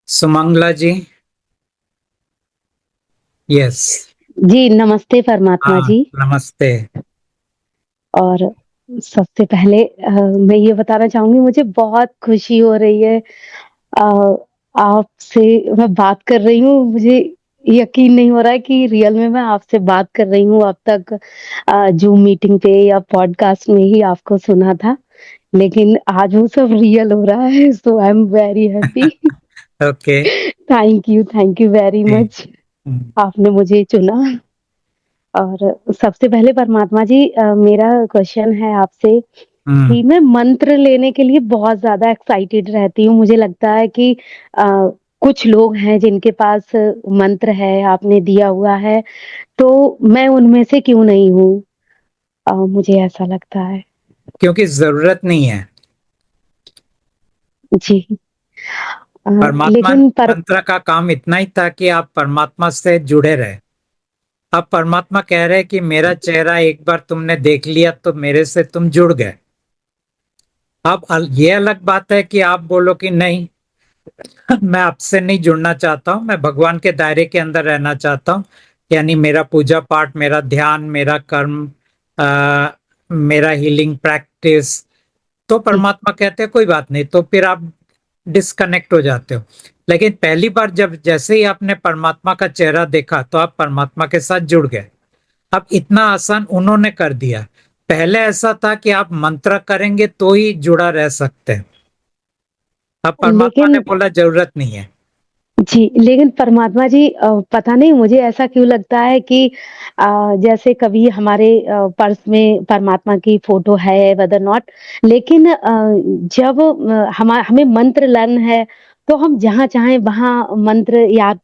सुमंगला जी। Yes. जी, नमस्ते परमात्मा हाँ, जी। नमस्ते। और सबसे पहले मैं ये बताना चाहूँगी मुझे बहुत खुशी हो रही है अ, आपसे मैं बात कर रही हूँ, मुझे यकीन नहीं हो रहा है कि रियल में मैं आपसे बात कर रही हूँ। अब तक ज़ूम मीटिंग पे या पॉडकास्ट में ही आपको सुना था, लेकिन आज वो सब रियल हो रहा है, so I am very happy. Okay. Thank you very जी। मच। आपने मुझे चुना। और सबसे पहले परमात्मा जी मेरा क्वेश्चन है आपसे हम्म। कि मैं मंत्र लेने के लिए बहुत ज़्यादा एक्साइटेड रहती हूँ। मुझे लगता है कि अ, कुछ लोग हैं जिनके पास मंत्र है, आपने दिया हुआ है, तो मैं उनमें से क्यों नहीं हूँ? मुझे ऐसा लगता है। क्योंकि जरूरत नहीं है। जी। परमात्मा लेकिन पर मंत्र का काम इतना ही था कि आप परमात्मा से जुड़े रहे। अब परमात्मा कह रहे हैं कि मेरा चेहरा एक बार तुमने देख लिया तो मेरे से तुम जुड़ गए। अब ये अलग बात है कि आप बोलो कि नहीं, मैं आपसे नहीं जुड़ना चाहता हूं, मैं भगवान के दायरे के अंदर रहना चाहता हूं। यानी मेरा पूजा पाठ, मेरा ध्यान, मेरा कर्म, मेरा हीलिंग प्रैक्टिस। तो जी, परमात्मा कहते हैं कोई बात नहीं, तो फिर आप डिस्कनेक्ट हो जाते हो। लेकिन पहली बार जब जैसे ही आपने परमात्मा का चेहरा देखा तो आप परमात्मा के साथ जुड़ गए। अब इतना आसान उन्होंने कर दिया। पहले ऐसा था कि आप मंत्र करेंगे तो ही जुड़ा रह सकते हैं। अब परमात्मा ने लेकिन बोला जरूरत नहीं है। जी, लेकिन परमात्मा जी पता नहीं मुझे ऐसा क्यों लगता है कि जैसे कभी हमारे पर्स में परमात्मा की फ़ोटो है वेदर नॉट, लेकिन जब हमें मंत्र लर्न है, तो हम जहाँ चाहें वहाँ मंत्र याद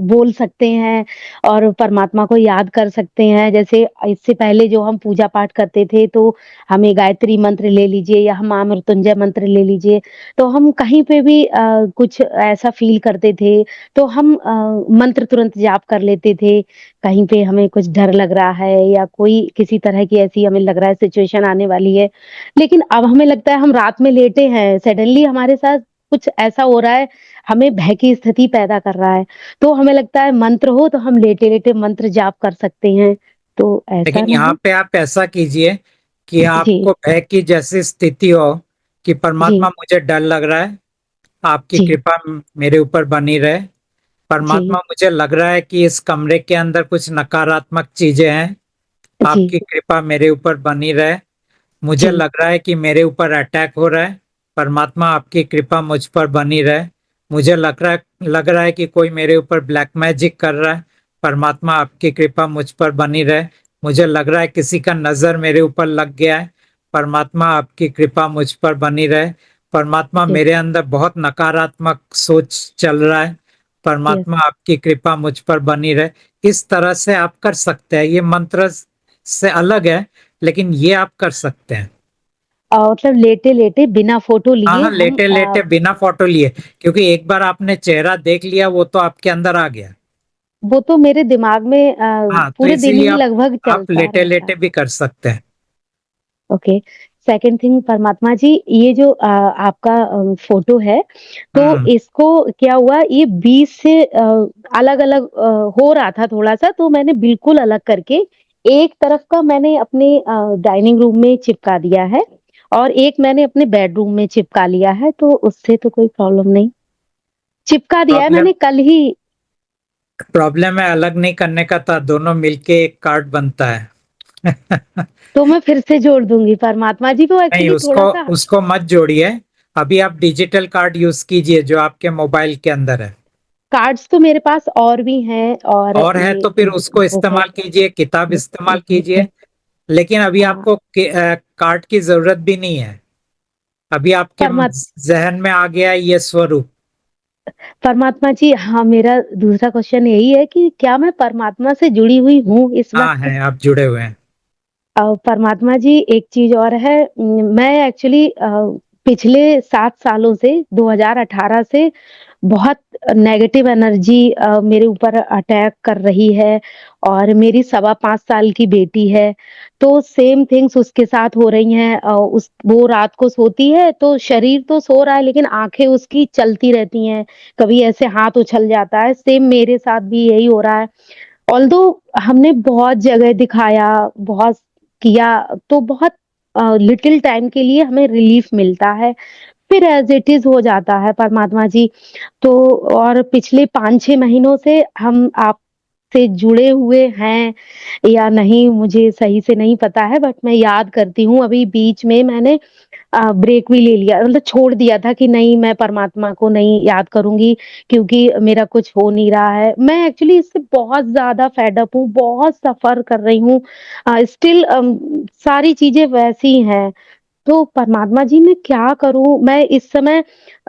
बोल सकते हैं और परमात्मा को याद कर सकते हैं। जैसे इससे पहले जो हम पूजा-पाठ करते थे, तो हमें गायत्री मंत्र ले लीजिए या हम महामृत्युंजय मंत्र ले लीजिए, तो हम कहीं पे भी कुछ ऐसा फ़ील करते थे, तो हम मंत्र तुरंत जाप कर लेते थे। कहीं पे हमें कुछ डर लग रहा है या कोई किसी तरह की ऐसी हमें लग रहा है सिचुएशन आने वाली है। लेकिन अब हमें लगता है हम रात में लेटे हैं, सडनली हमारे साथ कुछ ऐसा हो रहा है, हमें भय की स्थिति पैदा कर रहा है। तो हमें लगता है मंत्र हो तो हम लेटे-लेटे मंत्र जाप कर सकते हैं। तो ऐसा लेकिन ना यहाँ हो? पे आप ऐसा कीजिए कि जी, आपको भय की जैसी स्थिति हो कि परमात्मा जी, मुझे डर लग रहा है, आपकी जी, कृपा मेरे ऊपर बनी रहे। परमात्मा जी, मुझे लग रहा है कि इस कमरे के अंदर कुछ नकारात्मक चीजें हैं, जी, आपकी कृपा मेरे ऊपर बनी रहे। मुझे जी, लग रहा है कि मेरे ऊपर अटैक हो रहा है, परमात्मा आपकी कृपा मुझ पर बनी रहे। मुझे लग रहा है कि कोई मेरे ऊपर ब्लैक मैजिक कर रहा है, परमात्मा आपकी कृपा मुझ पर बनी रहे। मुझे लग रहा है किसी का नजर मेरे ऊपर लग गया है, परमात्मा आपकी कृपा मुझ पर बनी रहे। परमात्मा जी, मेरे अंदर बहुत नकारात्मक सोच चल रहा है, यस। परमात्मा आपकी कृपा मुझ पर बनी रहे। इस तरह से आप कर सकते हैं। ये मंत्र से अलग है, लेकिन ये आप कर सकते हैं। मतलब लेटे-लेटे बिना फ़ोटो हाँ लिए हाँ, हम लेटे लेटे बिना फोटो लिए, क्योंकि एक बार आपने चेहरा देख लिया वो तो आपके अंदर आ गया। वो तो मेरे दिमाग में हाँ, तो पूरे दिन इसीलिए ही आप लगभग आप चलता लेटे रहता लेटे है। भी कर सकते हैं। ओके, सेकंड थिंग परमात्मा जी, ये जो आपका फ़ोटो है, तो हम्म। इसको क्या हुआ ये 20 से अलग-अलग हो रहा था थोड़ा-सा, तो मैंने बिल्कुल अलग करके एक तरफ का मैंने अपने डाइनिंग रूम में चिपका दिया है और एक मैंने अपने बेडरूम में चिपका लिया है, तो उससे तो कोई प्रॉब्लम नहीं। चिपका दिया है प्रॉब्लम मैंने कल ही। प्रॉब्लम है, अलग नहीं करने का था, दोनों मिलके एक कार्ड बनता है। तो मैं फिर से जोड़ दूँगी परमात्मा जी, वो नहीं, एक्चुअली उसको थोड़ा-सा उसको मत जोड़िए। अभी आप डिजिटल कार्ड यूज कीजिए जो आपके मोबाइल के अंदर है। कार्ड्स तो मेरे पास और भी हैं और और है ये तो फिर उसको वो है। इस्तेमाल कीजिए, किताब इस्तेमाल कीजिए। लेकिन अभी हाँ, आपको कार्ड की जरूरत भी नहीं है। अभी आपके परमा जहन में आ गया है ये स्वरूप। परमात्मा जी हाँ, मेरा दूसरा क्वेश्चन यही है कि क्या मैं परमात्मा से जुड़ी हुई हूँ इस हाँ वक़्त? है, आप जुड़े हुए हैं। परमात्मा जी एक चीज़ और है मैं एक्चुअली पिछले 7 सालों से 2018 से बहुत नेगेटिव एनर्जी मेरे ऊपर अटैक कर रही है और मेरी सवा 5 साल की बेटी है, तो सेम थिंग्स उसके साथ हो रही हैं। उस वो रात को सोती है तो शरीर तो सो रहा है लेकिन आँखें उसकी चलती रहती हैं, कभी ऐसे हाथ उछल जाता है, सेम मेरे साथ भी यही हो रहा है। ऑल्दो हमने बहुत जगह दिखाया, बहुत किया, तो बहुत लिटिल टाइम के लिए हमें रिलीफ मिलता है, फिर एज़ इट इज़ हो जाता है परमात्मा जी। तो और पिछले 5-6 महीनों से हम आपसे जुड़े हुए हैं या नहीं मुझे सही से नहीं पता है, बट मैं याद करती हूँ अभी बीच में मैंने ब्रेक भी ले लिया, मतलब छोड़ दिया था कि नहीं मैं परमात्मा को नहीं याद करूँगी क्योंकि मेरा कुछ हो नहीं रहा है। मैं एक्चुअली इससे बहुत ज़्यादा फेड अप हूँ, बहुत सफ़र कर रही हूँ। स्टिल सारी चीज़ें वैसी ही हैं। तो परमात्मा जी मैं क्या करूँ? मैं इस समय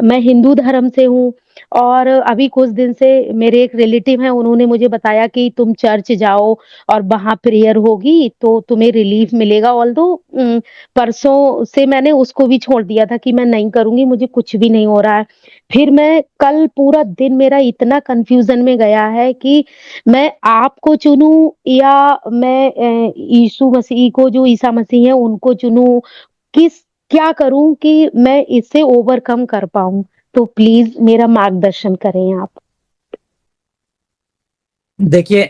मैं हिंदू धर्म से हूँ और अभी कुछ दिन से मेरे एक रिलेटिव हैं, उन्होंने मुझे बताया कि तुम चर्च जाओ और वहाँ प्रेयर होगी तो तुम्हें रिलीफ मिलेगा। ऑल्दो परसों से मैंने उसको भी छोड़ दिया था कि मैं नहीं करूँगी, मुझे कुछ भी नहीं हो रहा है। फिर मैं कल पूरा दिन मेरा इतना कन्फ्यूज़न में गया है कि मैं आपको चुनूँ या मैं यीशु मसीह को जो ईसा मसीह हैं उनको चुनूँ किस क्या करूँ कि मैं इससे ओवरकम कर पाऊँ? तो प्लीज़ मेरा मार्गदर्शन करें आप। देखिए,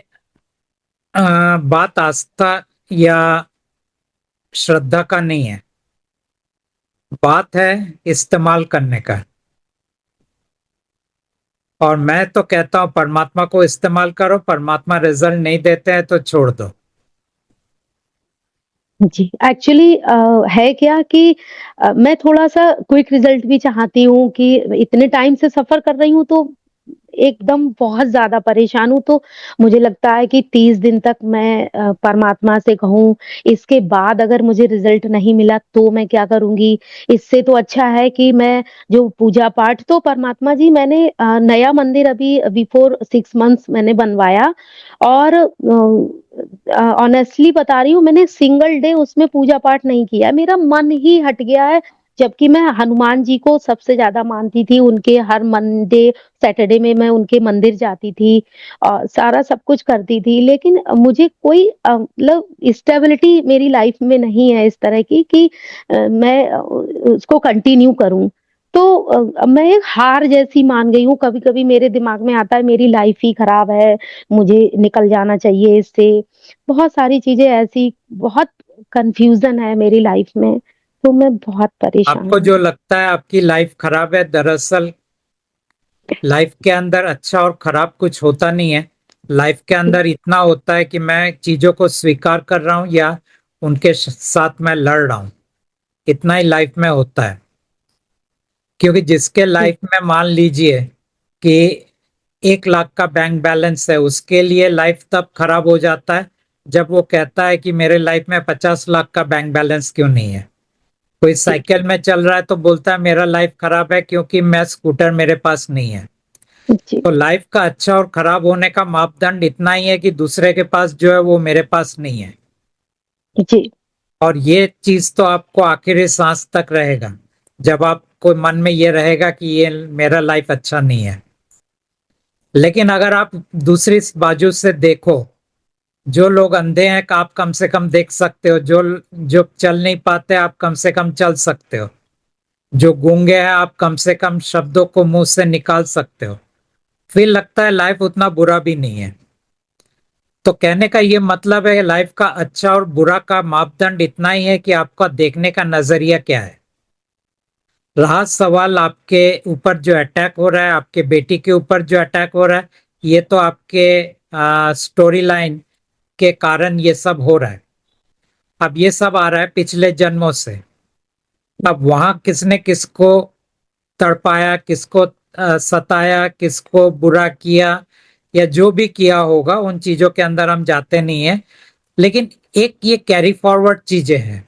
बात आस्था या श्रद्धा का नहीं है, बात है इस्तेमाल करने का। और मैं तो कहता हूं परमात्मा को इस्तेमाल करो, परमात्मा रिजल्ट नहीं देते हैं तो छोड़ दो। जी, एक्चुअली है क्या कि मैं थोड़ा-सा क्विक रिज़ल्ट भी चाहती हूँ कि इतने टाइम से सफ़र कर रही हूँ तो एकदम बहुत ज़्यादा परेशान हूँ, तो मुझे लगता है कि 30 दिन तक मैं परमात्मा से कहूँ, इसके बाद अगर मुझे रिज़ल्ट नहीं मिला तो मैं क्या करूँगी? इससे तो अच्छा है कि मैं जो पूजा-पाठ तो परमात्मा जी मैंने नया मंदिर अभी बिफ़ोर 6 मंथ्स मैंने बनवाया और ऑनेस्टली बता रही हूँ मैंने सिंगल डे उसमें पूजा-पाठ नहीं किया, मेरा मन ही हट गया है, जबकि मैं हनुमान जी को सबसे ज़्यादा मानती थी, उनके हर मंडे, सैटरडे में मैं उनके मंदिर जाती थी सारा सब कुछ करती थी, लेकिन मुझे कोई मतलब स्टेबिलिटी मेरी लाइफ में नहीं है इस तरह की कि मैं उसको कंटिन्यू करूँ। तो मैं एक हार जैसी मान गई हूँ, कभी-कभी मेरे दिमाग में आता है मेरी लाइफ ही खराब है, मुझे निकल जाना चाहिए इससे। बहुत सारी चीज़ें ऐसी बहुत कन्फ्यूज़न है मेरी लाइफ में, तो मैं बहुत परेशान आपको हूँ। जो लगता है आपकी लाइफ खराब है, दरअसल लाइफ के अंदर अच्छा और खराब कुछ होता नहीं है। लाइफ के अंदर इतना होता है कि मैं चीजों को स्वीकार कर रहा हूं या उनके साथ मैं लड़ रहा हूं, इतना ही लाइफ में होता है। क्योंकि जिसके जी, लाइफ में मान लीजिए कि 1 लाख का बैंक बैलेंस है, उसके लिए लाइफ तब खराब हो जाता है जब वो कहता है कि मेरे लाइफ में 50 लाख का बैंक बैलेंस क्यों नहीं है। कोई जी, साइकिल में चल रहा है तो बोलता है मेरा लाइफ खराब है क्योंकि मैं स्कूटर मेरे पास नहीं है। जी, तो लाइफ का अच्छा और खराब होने का मापदंड इतना ही है कि दूसरे के पास जो है वो मेरे पास नहीं है। जी, और ये चीज तो आपको आखिरी सांस तक रहेगा, जब आपको मन में ये रहेगा कि ये मेरा लाइफ अच्छा नहीं है। लेकिन अगर आप दूसरी बाजू से देखो, जो लोग अंधे हैं आप कम से कम देख सकते हो, जो जो चल नहीं पाते आप कम से कम चल सकते हो, जो गूंगे हैं आप कम से कम शब्दों को मुंह से निकाल सकते हो। फिर लगता है लाइफ उतना बुरा भी नहीं है। तो कहने का ये मतलब है लाइफ का अच्छा और बुरा का मापदंड इतना ही है कि आपका देखने का नजरिया क्या है। रहा सवाल आपके ऊपर जो अटैक हो रहा है, आपके बेटी के ऊपर जो अटैक हो रहा है, ये तो आपके स्टोरी लाइन के कारण ये सब हो रहा है। अब ये सब आ रहा है पिछले जन्मों से। अब वहां किसने किसको तड़पाया, किसको सताया, किसको बुरा किया या जो भी किया होगा, उन चीजों के अंदर हम जाते नहीं है। लेकिन एक ये कैरी फॉरवर्ड चीजें हैं।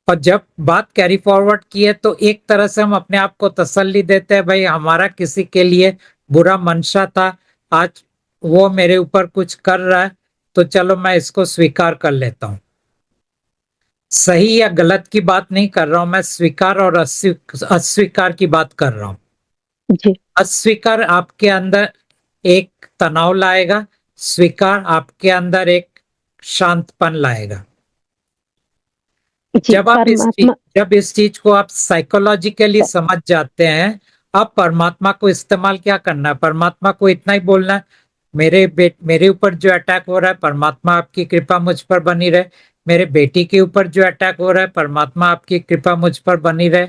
और जब बात कैरी फॉरवर्ड की है तो एक तरह से हम अपने आप को तसल्ली देते हैं, भाई हमारा किसी के लिए बुरा मंशा था, आज वो मेरे ऊपर कुछ कर रहा है तो चलो मैं इसको स्वीकार कर लेता हूँ। सही या गलत की बात नहीं कर रहा हूं मैं, स्वीकार और अस्वीकार की बात कर रहा हूं। जी, अस्वीकार आपके अंदर एक तनाव लाएगा, स्वीकार आपके अंदर एक शांतपन लाएगा। जी, परमात्मा जब इस चीज को आप साइकोलॉजिकली समझ जाते हैं, अब परमात्मा को इस्तेमाल क्या करना है, परमात्मा को इतना ही बोलना है, मेरे ऊपर जो अटैक हो रहा है परमात्मा आपकी कृपा मुझ पर बनी रहे, मेरे बेटी के ऊपर जो अटैक हो रहा है परमात्मा आपकी कृपा मुझ पर बनी रहे,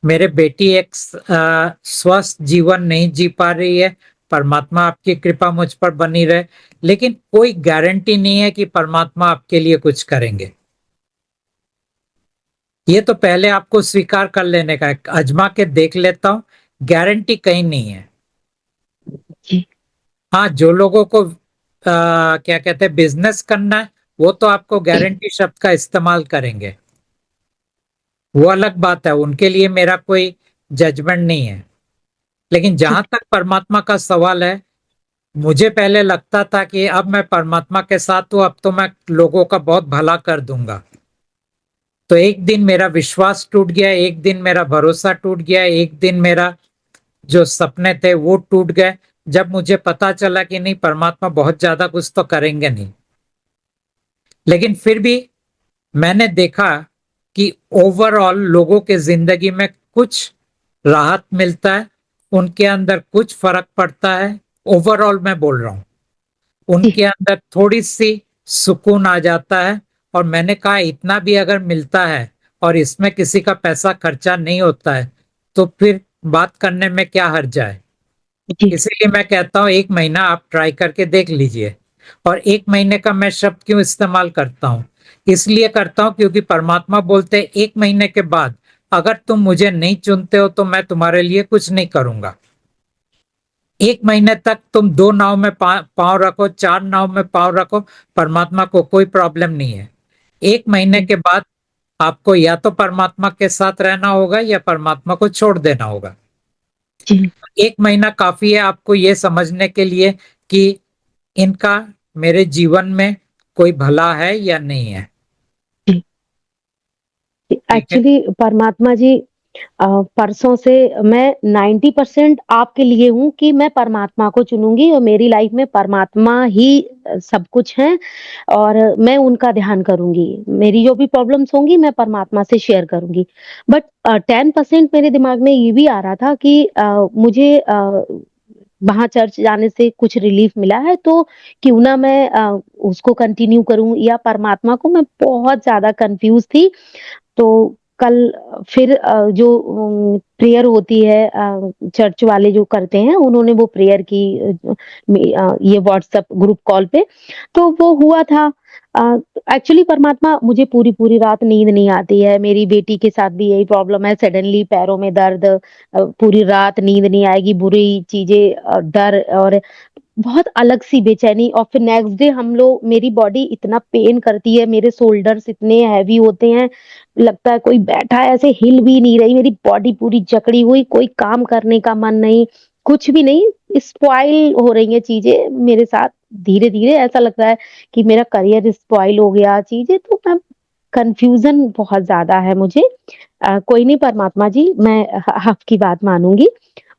मेरे बेटी एक स्वस्थ जीवन नहीं जी पा रही है, परमात्मा आपकी कृपा मुझ पर बनी रहे। लेकिन कोई गारंटी नहीं है कि परमात्मा आपके लिए कुछ करेंगे। ये तो पहले आपको स्वीकार कर लेने का है, आजमा के देख लेता हूं, गारंटी कहीं नहीं है। जी, हाँ, जो लोगों को क्या कहते हैं बिजनेस करना है, वो तो आपको गारंटी शब्द का इस्तेमाल करेंगे, वो अलग बात है, उनके लिए मेरा कोई जजमेंट नहीं है। लेकिन जी, जहां तक परमात्मा का सवाल है, मुझे पहले लगता था कि अब मैं परमात्मा के साथ हूं, अब तो मैं लोगों का बहुत भला कर दूंगा। तो एक दिन मेरा विश्वास टूट गया, एक दिन मेरा भरोसा टूट गया, एक दिन मेरा जो सपने थे वो टूट गए, जब मुझे पता चला कि नहीं, परमात्मा बहुत ज्यादा कुछ तो करेंगे नहीं। लेकिन फिर भी मैंने देखा कि ओवरऑल लोगों के जिंदगी में कुछ राहत मिलता है, उनके अंदर कुछ फर्क पड़ता है। ओवरऑल मैं बोल रहा हूं, जी, उनके अंदर थोड़ी सी सुकून आ जाता है। और मैंने कहा इतना भी अगर मिलता है और इसमें किसी का पैसा खर्चा नहीं होता है, तो फिर बात करने में क्या हर्ज है। जी, इसीलिए मैं कहता हूँ एक महीना आप ट्राई करके देख लीजिए। और एक महीने का मैं शब्द क्यों इस्तेमाल करता हूँ, इसलिए करता हूँ क्योंकि परमात्मा बोलते हैं एक महीने के बाद अगर तुम मुझे नहीं चुनते हो तो मैं तुम्हारे लिए कुछ नहीं करूंगा। एक महीने तक तुम दो नाव में पांव रखो, चार नाव में पांव रखो, परमात्मा को कोई प्रॉब्लम नहीं है। एक महीने जी, के बाद आपको या तो परमात्मा के साथ रहना होगा या परमात्मा को छोड़ देना होगा। जी, एक महीना काफी है आपको ये समझने के लिए कि इनका मेरे जीवन में कोई भला है या नहीं है। जी। ठीक है। एक्चुअली परमात्मा जी, परसों से मैं 90% आपके लिए हूँ कि मैं परमात्मा को चुनूँगी और मेरी लाइफ में परमात्मा ही सब कुछ हैं और मैं उनका ध्यान करूँगी। मेरी जो भी प्रॉब्लम्स होंगी मैं परमात्मा से शेयर करूँगी। बट 10% मेरे दिमाग में ये भी आ रहा था कि मुझे वहाँ चर्च जाने से कुछ रिलीफ मिला है तो क्यों ना मैं उसको कंटिन्यू करूँ या परमात्मा को। मैं बहुत ज़्यादा कन्फ्यूज़ थी। तो कल फिर जो प्रेयर होती है चर्च वाले जो करते हैं, उन्होंने वो प्रेयर की ये व्हाट्सएप ग्रुप कॉल पे, तो वो हुआ था। अ, एक्चुअली परमात्मा मुझे पूरी-पूरी रात नींद नहीं आती है, मेरी बेटी के साथ भी यही प्रॉब्लम है, सडनली पैरों में दर्द, पूरी रात नींद नहीं आएगी, बुरी चीज़ें, डर और बहुत अलग-सी बेचैनी और फिर नेक्स्ट डे हम लोग मेरी बॉडी इतना पेन करती है, मेरे शोल्डर्स इतने हेवी होते हैं, लगता है कोई बैठा है ऐसे हिल भी नहीं रही, मेरी बॉडी पूरी जकड़ी हुई, कोई काम करने का मन नहीं, कुछ भी नहीं, स्पॉइल हो रही हैं चीज़ें मेरे साथ। धीरे-धीरे ऐसा लग रहा है कि मेरा करियर स्पॉइल हो गया, चीज़ें तो मैं कन्फ्यूज़न बहुत ज़्यादा है मुझे। कोई नहीं परमात्मा जी, मैं आपकी बात मानूँगी।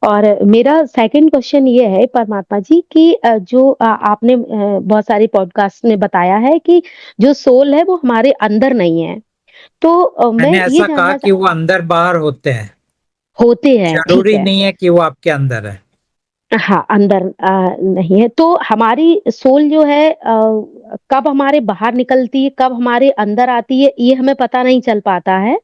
और मेरा सेकंड क्वेश्चन ये है परमात्मा जी कि जो आपने बहुत सारे पॉडकास्ट में बताया है कि जो सोल है वो हमारे अंदर नहीं है। तो मैं मैंने ये ऐसा कहा जानना कि चा वो अंदर बाहर होते हैं, होते हैं, ठीक जरूरी है। नहीं है कि वो आपके अंदर है। हाँ, अंदर नहीं है। तो हमारी सोल जो है कब हमारे बाहर निकलती है, कब हमारे अंदर आती है, ये हमें पता नहीं चल पाता है।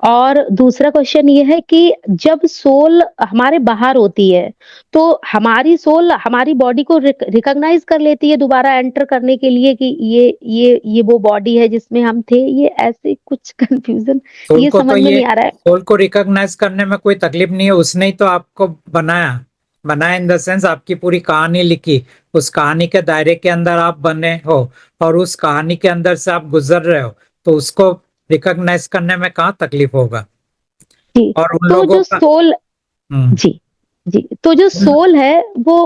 और दूसरा क्वेश्चन ये है कि जब सोल हमारे बाहर होती है, तो हमारी सोल हमारी बॉडी को रिकॉग्नाइज़ कर लेती है दोबारा एंटर करने के लिए कि ये वो बॉडी है जिसमें हम थे, ये ऐसे कुछ कन्फ्यूज़न सोल ये को तो समझ में ये नहीं आ रहा है। सोल को रिकॉग्नाइज करने में कोई तकलीफ नहीं है, उसने ही तो आपको बनाया। बनाया इन द सेंस आपकी पूरी कहानी लिखी, उस कहानी के दायरे के अंदर आप बने हो और उस कहानी के अंदर से आप गुजर रहे हो, तो उसको रिकॉग्नाइज करने में कहाँ तकलीफ होगा। जी, और उन तो लोगों जो का सोल हम्म जी, जी, तो जो सोल है वो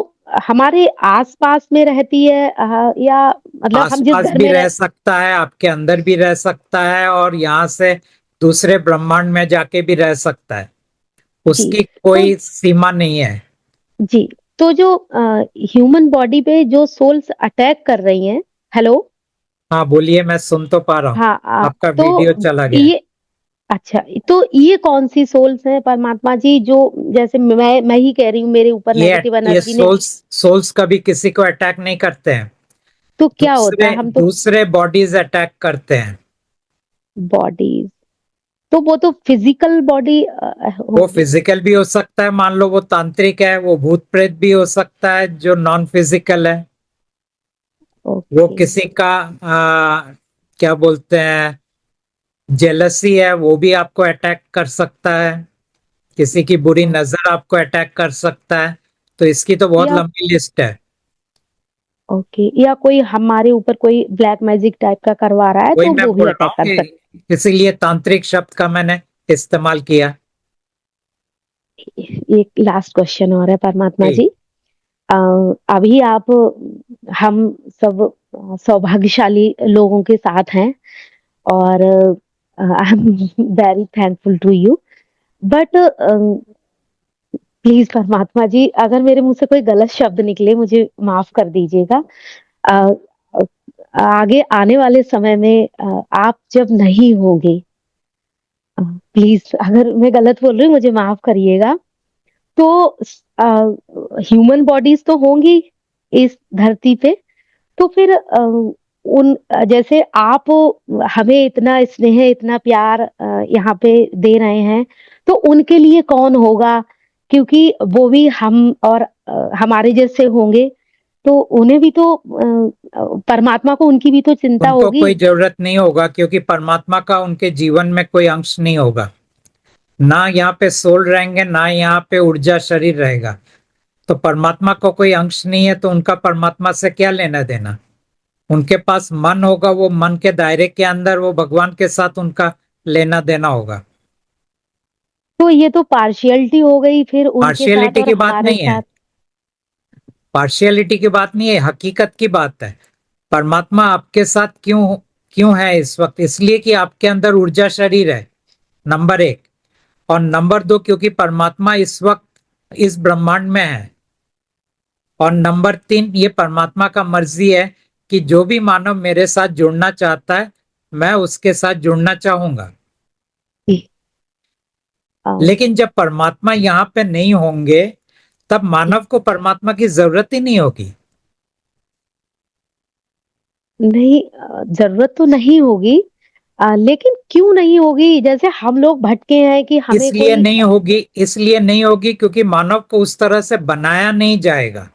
हमारे आस-पास में रहती है या मतलब हम जिस आसपास घर भी में रह सकता है, आपके अंदर भी रह सकता है, और यहाँ से दूसरे ब्रह्मांड में जाके भी रह सकता है। जी। उसकी तो कोई सीमा नहीं है। जी, तो जो ह्यूमन बॉडी पे जो सोल्स अटैक कर रही हैं। हेलो? हाँ बोलिए, मैं सुन तो पा रहा हूँ। हाँ, आपका वीडियो तो चला गया है। ये अच्छा, तो ये कौन-सी सोल्स हैं परमात्मा जी, जो जैसे मैं ही कह रही हूँ मेरे ऊपर नेगेटिव ये एनर्जी ने। सोल्स सोल्स कभी किसी को अटैक नहीं करते हैं। तो क्या होता दूसरे है? हम तो दूसरे बॉडीज अटैक करते हैं। बॉडीज़, तो वो तो फिजिकल बॉडी वो होगी। फिजिकल भी हो सकता है, मान लो वो तांत्रिक है, वो भूत प्रेत भी हो सकता है जो नॉन फिजिकल है। वो ओके। किसी का क्या बोलते हैं, जेलसी है, वो भी आपको अटैक कर सकता है। किसी की बुरी हाँ, नजर आपको अटैक कर सकता है। तो इसकी तो बहुत या लंबी लिस्ट है। ओके, या कोई हमारे ऊपर कोई ब्लैक मैजिक टाइप का करवा रहा है वही तो मैं वो भी बोल रहा अटैक हूँ कर सकता कि इसीलिए तांत्रिक शब्द का मैंने इस्तेमाल किया। है। एक लास्ट क्वेश्चन और है परमात्मा जी। जी। अ, अभी आप हम सब सौभाग्यशाली लोगों के साथ हैं, और I am very thankful to you, but please परमात्मा जी, अगर मेरे मुंह से कोई गलत शब्द निकले मुझे माफ कर दीजिएगा। अ, अ, आगे आने वाले समय में आप जब नहीं होंगे, प्लीज अगर मैं गलत बोल रही हूँ मुझे माफ करिएगा। तो ह्यूमन बॉडीज तो होंगी इस धरती पे, तो फिर जैसे आप हमें इतना स्नेह, इतना प्यार यहाँ पे दे रहे हैं, तो उनके लिए कौन होगा? क्योंकि वो भी हम और हमारे जैसे होंगे, तो उन्हें भी तो परमात्मा को उनकी भी तो चिंता उनको होगी। कोई जरूरत नहीं होगा, क्योंकि परमात्मा का उनके जीवन में कोई अंश नहीं होगा। ना यहाँ पे सोल रहेंगे, ना यहाँ पे ऊर्जा शरीर रहेगा। तो परमात्मा को कोई अंश नहीं है, तो उनका परमात्मा से क्या लेना देना। उनके पास मन होगा, वो मन के दायरे के अंदर वो भगवान के साथ उनका लेना देना होगा। तो ये तो पार्शियलिटी हो गई फिर उनके साथ पार्शियलिटी और की बात हमारे नहीं है। साथ। पार्शियलिटी की बात नहीं है, हकीकत की बात है। परमात्मा आपके साथ क्यों क्यों है इस वक्त? इसलिए कि आपके अंदर ऊर्जा शरीर है, नंबर एक। और नंबर दो, क्योंकि परमात्मा इस वक्त इस ब्रह्मांड में है। और नंबर तीन, ये परमात्मा का मर्जी है कि जो भी मानव मेरे साथ जुड़ना चाहता है, मैं उसके साथ जुड़ना चाहूंगा। जी। लेकिन जब परमात्मा यहाँ पे नहीं होंगे, तब जी। मानव को परमात्मा की जरूरत ही नहीं होगी। नहीं, जरूरत तो नहीं होगी, लेकिन क्यों नहीं होगी? जैसे हम लोग भटके हैं कि हमें इसलिए कोई नहीं होगी, इसलिए नहीं होगी क्योंकि मानव को उस तरह से बनाया नहीं जाएगा।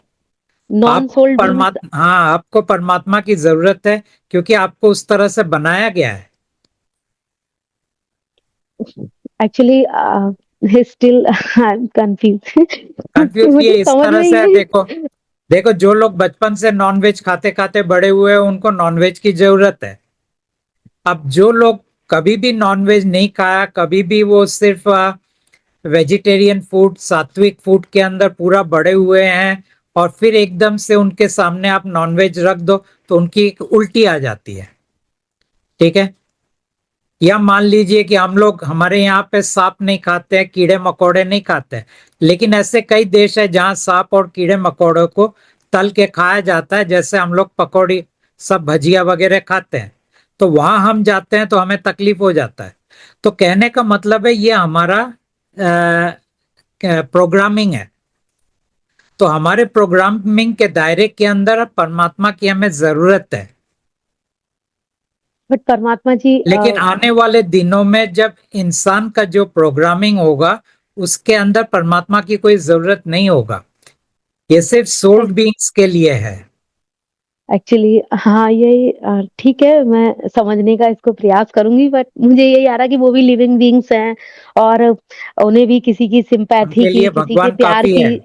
नॉन आपको सोल बींग्स। परमात्मा, हाँ, आपको परमात्मा की जरूरत है, क्योंकि आपको उस तरह से बनाया गया है। Actually still I am confuse. Confuse ये मुझे इस समझ तरह में से है, ये देखो। देखो, जो लोग बचपन से नॉनवेज खाते खाते बड़े हुए हैं, उनको नॉनवेज की जरूरत है। अब जो लोग कभी भी नॉनवेज नहीं खाया, कभी भी वो सिर्फ वेजिटेरियन फूड, सात्विक फूड के अंदर पूरा बड़े हुए हैं, और फिर एकदम से उनके सामने आप नॉनवेज रख दो, तो उनकी एक उल्टी आ जाती है। ठीक है। या मान लीजिए कि हम लोग, हमारे यहाँ पे सांप नहीं खाते हैं, कीड़े मकोड़े नहीं खाते हैं, लेकिन ऐसे कई देश है जहाँ सांप और कीड़े मकोड़ों को तल के खाया जाता है, जैसे हम लोग पकौड़ी, सब भजिया वगैरह खाते हैं। तो वहां हम जाते हैं तो हमें तकलीफ हो जाता है। तो कहने का मतलब है, ये हमारा प्रोग्रामिंग है। तो हमारे प्रोग्रामिंग के दायरे के अंदर परमात्मा की हमें जरूरत है। बट परमात्मा जी लेकिन आने वाले दिनों में जब इंसान का जो प्रोग्रामिंग होगा, उसके अंदर परमात्मा की कोई जरूरत नहीं होगा। ये सिर्फ सोल्ड बीइंग्स के लिए है। एक्चुअली हाँ, ये ठीक है, मैं समझने का इसको प्रयास करूंगी, बट मुझे यही आ रहा कि वो भी लिविंग बींग्स हैं, और उन्हें भी किसी की सिंपैथी उनके की, लिए किसी के भगवान प्यार काफी की। है।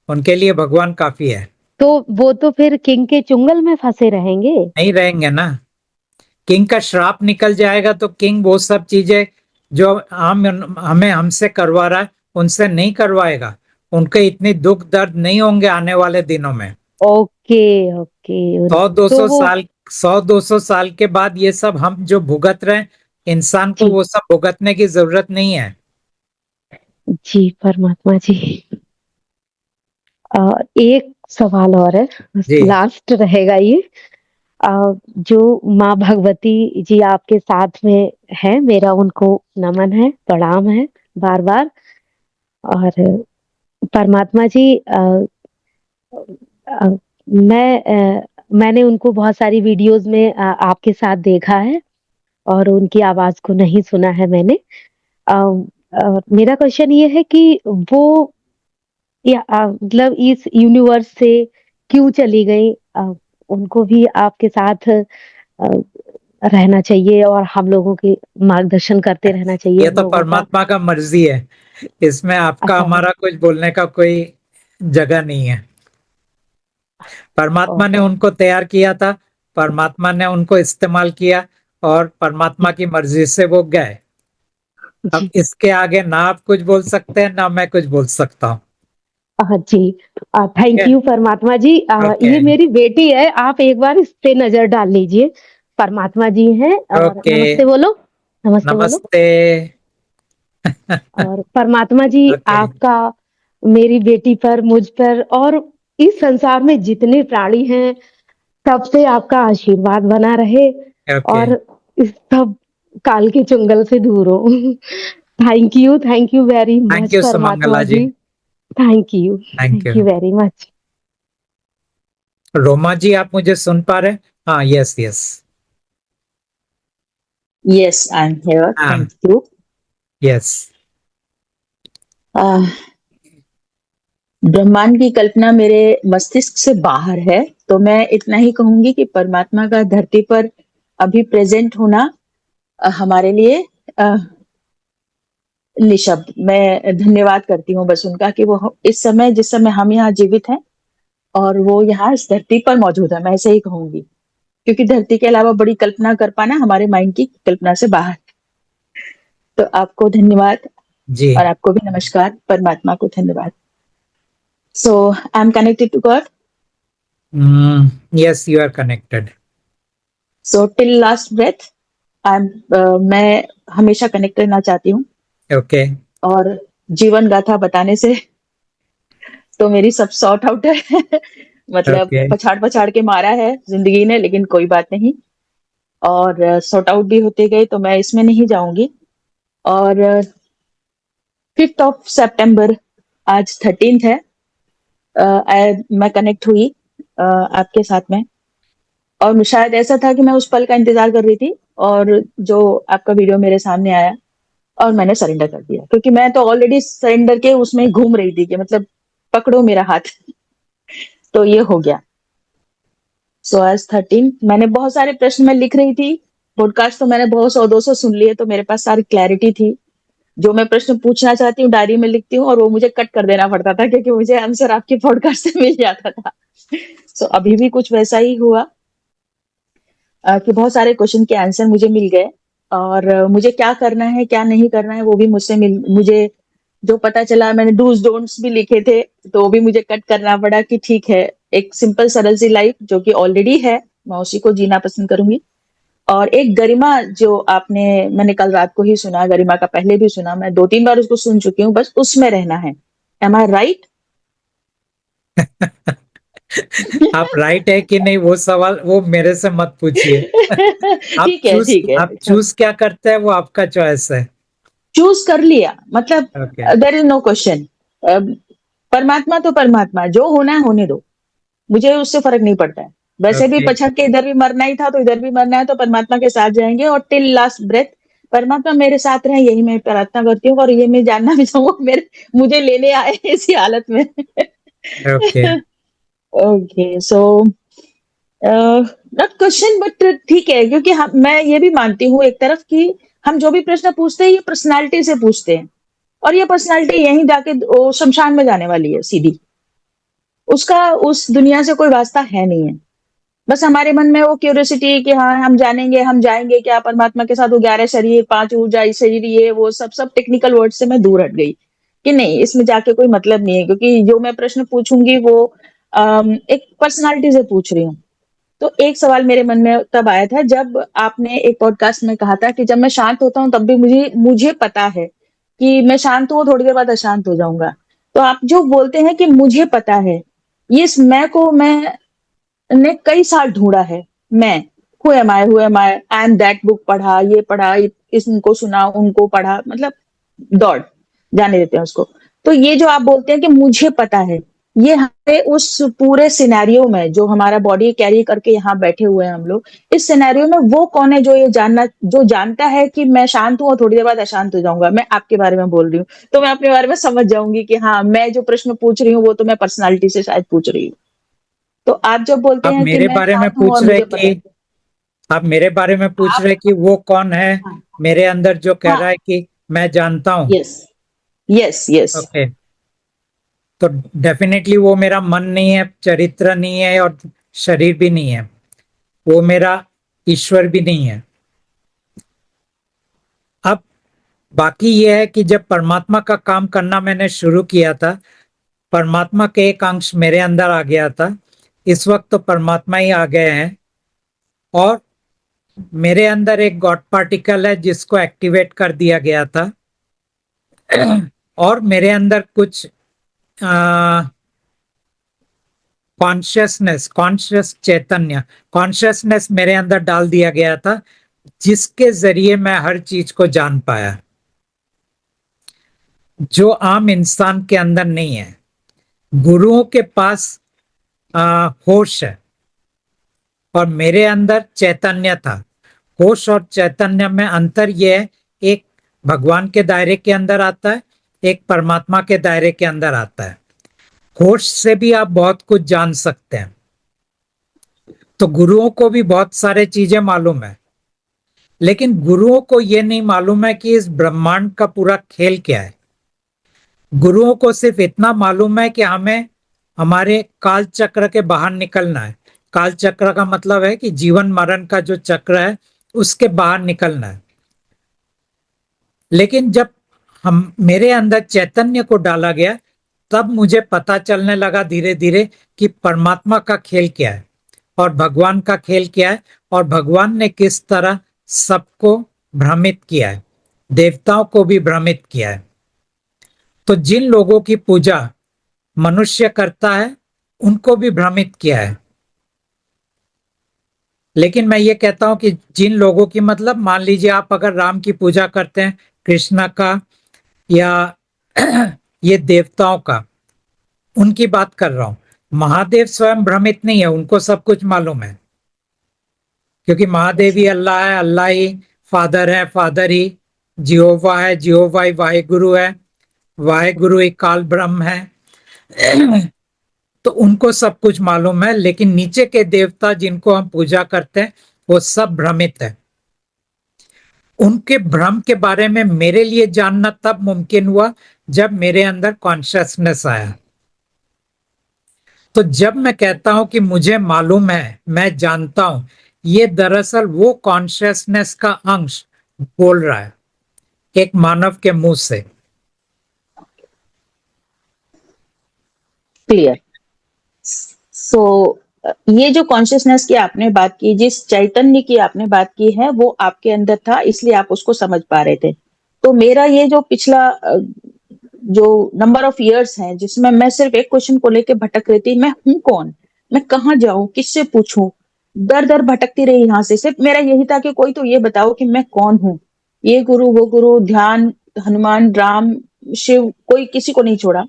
उनके लिए भगवान काफी है। तो वो तो फिर किंग के चुंगल में फंसे रहेंगे। नहीं रहेंगे ना। किंग का श्राप निकल जाएगा तो किंग वो सब चीजें जो हम हमें हमसे करवा रहा है, उनसे नहीं करवाएगा। उनके इतने दुख दर्द नहीं होंगे आने वाले दिनों में। Okay, okay. 100-200 तो वो साल, 100-200 साल के बाद ये सब हम जो भुगत रहे हैं, इंसान को जी, वो सब भुगतने की जरूरत नहीं है। जी, परमात्मा जी। एक सवाल और है, जी। लास्ट रहेगा ये। जो माँ भगवती जी आपके साथ में हैं, मेरा उनको नमन है, प्रणाम है बार-बार। और परमात्मा जी, अ, मैंने उनको बहुत सारी वीडियोज़ में आपके साथ देखा है और उनकी आवाज़ को नहीं सुना है मैंने। अ मेरा क्वेश्चन ये है कि वो या मतलब इस यूनिवर्स से क्यों चली गई? उनको भी आपके साथ रहना चाहिए और हम लोगों की मार्गदर्शन करते रहना चाहिए ये हम तो लोगों का। परमात्मा का मर्जी है, इसमें आपका अच्छा, हमारा कुछ बोलने का कोई जगह नहीं है। परमात्मा ने ओहो! उनको तैयार किया था, परमात्मा ने उनको इस्तेमाल किया और परमात्मा जी, की मर्जी से वो गए। अब जी। इसके आगे ना आप कुछ बोल सकते हैं ना मैं कुछ बोल सकता हूँ। जी। ठीक थैंक है। यू परमात्मा जी। ओके। ये मेरी बेटी है, आप एक बार इस पे नज़र डाल लीजिए। परमात्मा जी हैं और ओके। नमस्ते बोलो, नमस्ते बोलो। नमस्ते। और परमात्मा जी ओके। आपका मेरी बेटी पर, मुझ पर और इस संसार में जितने प्राणी हैं, सबसे आपका आशीर्वाद बना रहे ओके। और इस सब काल के चुंगल से दूर हो। Thank you very thank much you परमात्मा सुमंगला जी। जी। Thank you. Thank you very much. Roma ji, आप मुझे सुन पा रहे हैं? हाँ, yes yes. Yes, I'm here. हाँ। Thank you. यस। आह, ब्रह्मांड की कल्पना मेरे मस्तिष्क से बाहर है, तो मैं इतना ही कहूंगी कि परमात्मा का धरती पर अभी प्रेजेंट होना हमारे लिए अ, निशब्द। मैं धन्यवाद करती हूँ बस उनका कि वो इस समय, जिस समय हम यहाँ जीवित हैं और वो यहाँ इस धरती पर मौजूद है, मैं ऐसे ही कहूंगी, क्योंकि धरती के अलावा बड़ी कल्पना कर पाना हमारे माइंड की कल्पना से बाहर है। तो आपको धन्यवाद जी। और आपको भी नमस्कार, परमात्मा को धन्यवाद। So I'm connected to God. Yes, you are connected. So till last breath, मैं हमेशा कनेक्ट रहना चाहती हूँ ओके। और जीवन गाथा बताने से तो मेरी सब सॉर्ट आउट है। मतलब ओके। पछाड़-पछाड़ के मारा है ज़िंदगी ने, लेकिन कोई बात नहीं। और सॉर्ट आउट भी होते गए, तो मैं इसमें नहीं जाऊँगी। और 5th ऑफ सितंबर, आज 13th है। मैं कनेक्ट हुई आपके साथ में, और शायद ऐसा था कि मैं उस पल का इंतज़ार कर रही थी, और जो आपका वीडियो मेरे सामने आया और मैंने सरेंडर कर दिया, क्योंकि मैं तो ऑलरेडी सरेंडर के उसमें ही घूम रही थी कि मतलब पकड़ो मेरा हाथ। तो ये हो गया। सो आज 13 मैंने बहुत सारे प्रश्न मैं लिख रही थी। पॉडकास्ट तो मैंने बहुत 100-200 सुन लिए, तो मेरे पास सारी क्लैरिटी थी। जो मैं प्रश्न पूछना चाहती हूँ डायरी में लिखती हूँ, और वो मुझे कट कर देना पड़ता था, क्योंकि मुझे आंसर आपके पॉडकास्ट से मिल जाता था। सो अभी भी कुछ वैसा ही हुआ कि बहुत सारे क्वेश्चन के आंसर मुझे मिल गए, और मुझे क्या करना है, क्या नहीं करना है, वो भी मुझे जो पता चला। मैंने डूज़ डोंट्स भी लिखे थे, तो वो भी मुझे कट करना पड़ा कि ठीक है, एक सिंपल सरल सी लाइफ जो कि ऑलरेडी है, मैं उसी को जीना पसंद करूँगी। और एक गरिमा जो मैंने कल रात को ही सुना, गरिमा का पहले भी सुना, मैं 2-3 बार उसको सुन चुकी हूँ, बस उसमें रहना है। एम आई राइट? आप राइट है कि नहीं, वो सवाल वो मेरे से मत पूछिए। ठीक है, ठीक है। आप चूज क्या करते हैं वो आपका चॉइस है। चूज़ कर लिया, मतलब okay. There is no question. अ, परमात्मा तो परमात्मा है, जो होना है होने दो। मुझे उससे फ़र्क नहीं पड़ता है। वैसे भी ओके। पछड़ के इधर भी मरना ही था, तो इधर भी मरना है, तो परमात्मा के साथ जाएँगे, और टिल लास्ट ब्रेथ परमात्मा मेरे साथ रहें, यही मैं प्रार्थना करती हूँ, और ये मैं जानना भी चाहूँगा मेरे मुझे लेने आए हैं इसी हालत में। Okay. Okay, so not question, but ठीक है, क्योंकि मैं ये भी मानती हूँ एक तरफ कि हम जो भी प्रश्न पूछते हैं, ये पर्सनैलिटी से पूछते हैं, और ये पर्सनैलिटी यहीं जाके वो शमशान में जाने वाली है सीधी। उसका उस दुनिया से कोई वास्ता है नहीं है। बस हमारे मन में वो क्यूरियोसिटी कि हाँ, हम जानेंगे, हम जाएँगे क्या परमात्मा के साथ, वो 11 शरीर, 5 ऊर्जा शरीर, ये वो सब टेक्निकल वर्ड से मैं दूर हट गई, कि नहीं, इसमें जाके कोई मतलब नहीं है, क्योंकि जो मैं प्रश्न पूछूँगी वो एक पर्सनैलिटी से पूछ रही हूँ। तो एक सवाल मेरे मन में तब आया था, जब आपने एक पॉडकास्ट में कहा था कि जब मैं शांत होता हूँ तब भी मुझे मुझे पता है कि मैं शांत हूँ, थोड़ी देर बाद अशांत हो जाऊँगा। तो आप जो बोलते हैं कि मुझे पता है, इस मैं को मैंने कई साल ढूँढा है। मैं, who am I am that book पढ़ा, ये पढ़ा, इनको सुना, उनको पढ़ा, मतलब दौड़, जाने देते हैं उसको। तो ये जो आप बोलते हैं कि मुझे पता है, ये हमें उस पूरे सिनेरियो में जो हमारा बॉडी कैरी करके यहाँ बैठे हुए हैं हम लोग, इस सिनेरियो में वो कौन है जो जानता है कि मैं शांत हूँ और थोड़ी देर बाद अशांत हो जाऊँगा? मैं आपके बारे में बोल रही हूँ। तो मैं अपने बारे में समझ जाऊँगी कि हाँ, मैं जो प्रश्न पूछ रही हूँ वो तो मैं पर्सनैलिटी से शायद पूछ रही हूँ। तो आप जब बोलते आप हैं कि मेरे मैं बारे में शांत हूँ पूछ और रहे मुझे पता कि है। आप मेरे बारे में पूछ आप रहे कि वो कौन है हाँ, मेरे अंदर जो कह हाँ, रहा है कि मैं जानता हूँ। Yes, yes, yes. ओके, तो डेफिनेटली वो मेरा मन नहीं है, चरित्र नहीं है और शरीर भी नहीं है, वो मेरा ईश्वर भी नहीं है। अब बाकी ये है कि जब परमात्मा का काम करना मैंने शुरू किया था, परमात्मा के एक अंश मेरे अंदर आ गया था। इस वक्त तो परमात्मा ही आ गए हैं, और मेरे अंदर एक गॉड पार्टिकल है जिसको एक्टिवेट कर दिया गया था। और मेरे अंदर कुछ कॉन्शियस चैतन्य, कॉन्शियसनेस मेरे अंदर डाल दिया गया था, जिसके जरिए मैं हर चीज को जान पाया, जो आम इंसान के अंदर नहीं है। गुरुओं के पास होश है, और मेरे अंदर चैतन्य था। होश और चैतन्य में अंतर यह है, एक भगवान के दायरे के अंदर आता है, एक परमात्मा के दायरे के अंदर आता है। होश से भी आप बहुत कुछ जान सकते हैं, तो गुरुओं को भी बहुत सारे चीजें मालूम है, लेकिन गुरुओं को यह नहीं मालूम है कि इस ब्रह्मांड का पूरा खेल क्या है। गुरुओं को सिर्फ इतना मालूम है कि हमें हमारे काल चक्र के बाहर निकलना है। काल चक्र का मतलब है कि जीवन मरण का जो चक्र है, उसके बाहर निकलना है। लेकिन जब हम मेरे अंदर चैतन्य को डाला गया, तब मुझे पता चलने लगा धीरे धीरे कि परमात्मा का खेल क्या है और भगवान का खेल क्या है, और भगवान ने किस तरह सबको भ्रमित किया है, देवताओं को भी भ्रमित किया है। तो जिन लोगों की पूजा मनुष्य करता है, उनको भी भ्रमित किया है। लेकिन मैं ये कहता हूं कि जिन लोगों की, मतलब मान लीजिए आप अगर राम की पूजा करते हैं, कृष्णा का, या ये देवताओं का, उनकी बात कर रहा हूं। महादेव स्वयं भ्रमित नहीं है, उनको सब कुछ मालूम है, क्योंकि महादेव ही अल्लाह है, अल्लाह ही फादर है, फादर ही जिहोवा है, जिहोवा ही वाहेगुरु है, वाहेगुरु ही काल ब्रह्म है। तो उनको सब कुछ मालूम है, लेकिन नीचे के देवता जिनको हम पूजा करते हैं, वो सब भ्रमित है। उनके भ्रम के बारे में मेरे लिए जानना तब मुमकिन हुआ जब मेरे अंदर कॉन्शियसनेस आया। तो जब मैं कहता हूं कि मुझे मालूम है, मैं जानता हूं, ये दरअसल वो कॉन्शियसनेस का अंश बोल रहा है, एक मानव के मुंह से। क्लियर। सो ये जो कॉन्शियसनेस की आपने बात की, जिस चैतन्य की आपने बात की है, वो आपके अंदर था, इसलिए आप उसको समझ पा रहे थे। तो मेरा ये जो पिछला जो नंबर ऑफ इयर्स है, जिसमें मैं सिर्फ एक क्वेश्चन को लेके भटक रही थी, मैं हूं कौन, मैं कहाँ जाऊं, किससे पूछूं, दर दर भटकती रही यहाँ से। सिर्फ मेरा यही था कि कोई तो ये बताओ कि मैं कौन हूँ। ये गुरु, वो गुरु, ध्यान, हनुमान, राम, शिव, कोई किसी को नहीं छोड़ा।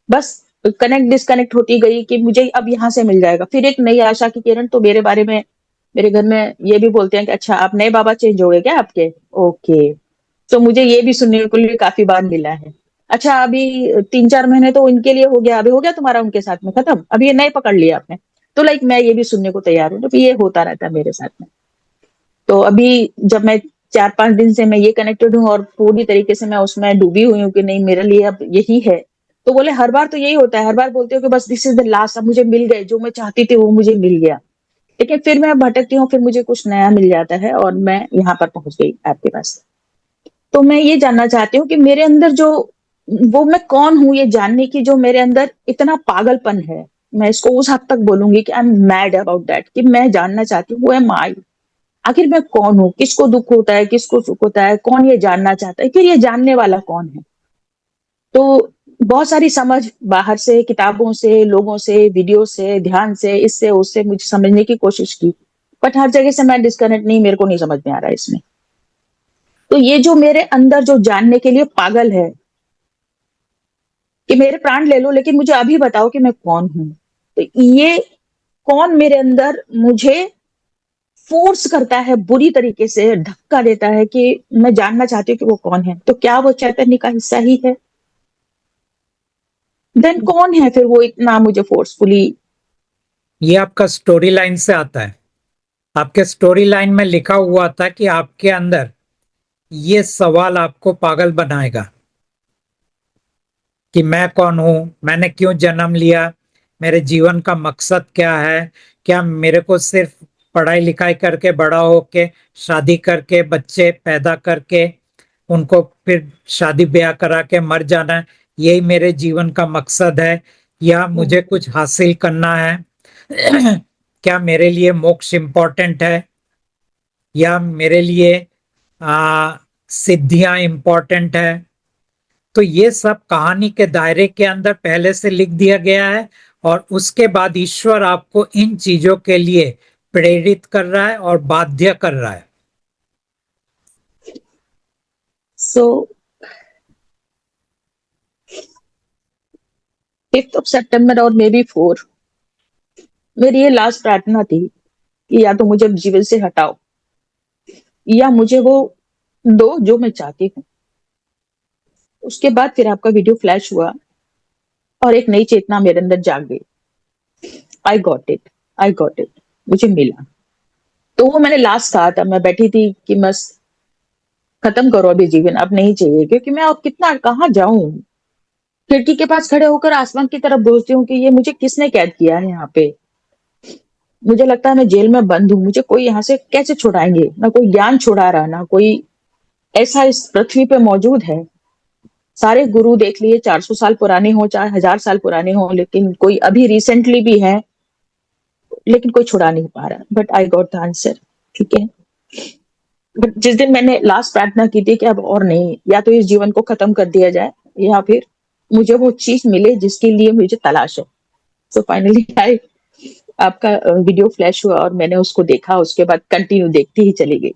बस कनेक्ट डिस्कनेक्ट होती गई कि मुझे अब यहाँ से मिल जाएगा। फिर एक नई आशा की किरण। तो मेरे बारे में मेरे घर में ये भी बोलते हैं कि अच्छा, आप नए बाबा चेंज हो गए क्या आपके? ओके। तो मुझे ये भी सुनने को लिए काफी बार मिला है। अच्छा, अभी 3-4 महीने तो इनके लिए हो गया, अभी हो गया तुम्हारा उनके साथ में खत्म, अभी ये नए पकड़ लिया आपने। तो लाइक मैं ये भी सुनने को तैयार हूँ, तो ये होता रहता है मेरे साथ में। तो अभी जब मैं 4-5 दिन से मैं ये कनेक्टेड हूँ और पूरी तरीके से मैं उसमें डूबी हुई हूँ कि नहीं, मेरे लिए अब यही है। तो बोले हर बार तो यही होता है, हर बार बोलते हो कि बस दिस इज द लास्ट, अब मुझे मिल गए, जो मैं चाहती थी वो मुझे मिल गया। लेकिन फिर मैं भटकती हूँ, फिर मुझे कुछ नया मिल जाता है और मैं यहाँ पर पहुंच गई आपके पास। तो मैं ये जानना चाहती हूँ कि मेरे अंदर जो वो मैं कौन हूँ, ये जानने की जो मेरे अंदर इतना पागलपन है, मैं इसको उस हद तक बोलूंगी कि I am mad about that, कि मैं जानना चाहती हूँ वो एम आई। आखिर मैं कौन हूँ, किसको दुख होता है, किसको सुख होता है, कौन ये जानना चाहता है, फिर ये जानने वाला कौन है? तो बहुत सारी समझ बाहर से, किताबों से, लोगों से, वीडियो से, ध्यान से, इससे उससे मुझे समझने की कोशिश की, बट हर जगह से मैं डिस्कनेक्ट नहीं, मेरे को नहीं समझ में आ रहा है इसमें। तो ये जो मेरे अंदर जो जानने के लिए पागल है कि मेरे प्राण ले लो लेकिन मुझे अभी बताओ कि मैं कौन हूं, तो ये कौन मेरे अंदर मुझे फोर्स करता है, बुरी तरीके से धक्का देता है कि मैं जानना चाहती हूँ कि वो कौन है। तो क्या वो चैतन्य का हिस्सा ही है? देन कौन है फिर वो इतना मुझे फोर्सफुली? ये आपका स्टोरी लाइन से आता है। आपके स्टोरी लाइन में लिखा हुआ था कि आपके अंदर ये सवाल आपको पागल बनाएगा कि मैं कौन हूं, मैंने क्यों जन्म लिया, मेरे जीवन का मकसद क्या है, क्या मेरे को सिर्फ पढ़ाई लिखाई करके बड़ा होके शादी करके बच्चे पैदा करके उनको फिर शादी ब्याह करा के मर जाना है, यही मेरे जीवन का मकसद है, या मुझे कुछ हासिल करना है? क्या मेरे लिए मोक्ष इम्पोर्टेंट है, या मेरे लिए सिद्धियां इम्पोर्टेंट है? तो ये सब कहानी के दायरे के अंदर पहले से लिख दिया गया है, और उसके बाद ईश्वर आपको इन चीजों के लिए प्रेरित कर रहा है और बाध्य कर रहा है। सो 5 सितंबर और मे बी 4, मेरी ये लास्ट प्रार्थना थी कि या तो मुझे जीवन से हटाओ या मुझे वो दो जो मैं चाहती हूँ। उसके बाद फिर आपका वीडियो फ्लैश हुआ और एक नई चेतना मेरे अंदर जाग गई। I got it, I got it, मुझे मिला। तो वो मैंने लास्ट कहा था, मैं बैठी थी कि बस खत्म करो अभी जीवन, अब नहीं चाहिए, क्योंकि मैं अब कितना कहाँ जाऊं। खिड़की के पास खड़े होकर आसमान की तरफ देखती हूँ कि ये मुझे किसने कैद किया है यहाँ पे। मुझे लगता है मैं जेल में बंद हूँ, मुझे कोई यहाँ से कैसे छुड़ाएंगे? ना कोई ज्ञान छुड़ा रहा, ना कोई ऐसा इस पृथ्वी पे मौजूद है। सारे गुरु देख लिए, 400 साल पुराने हो चाहे 1000 साल पुराने हो, लेकिन कोई अभी रिसेंटली भी है, लेकिन कोई छुड़ा नहीं पा रहा। But I got the answer, ठीक है। बट जिस दिन मैंने लास्ट प्रार्थना की थी कि अब और नहीं, या तो इस जीवन को खत्म कर दिया जाए या फिर मुझे वो चीज मिले जिसके लिए मुझे तलाश है। सो फाइनली आई आपका वीडियो फ्लैश हुआ और मैंने उसको देखा, उसके बाद कंटिन्यू देखती ही चली गई।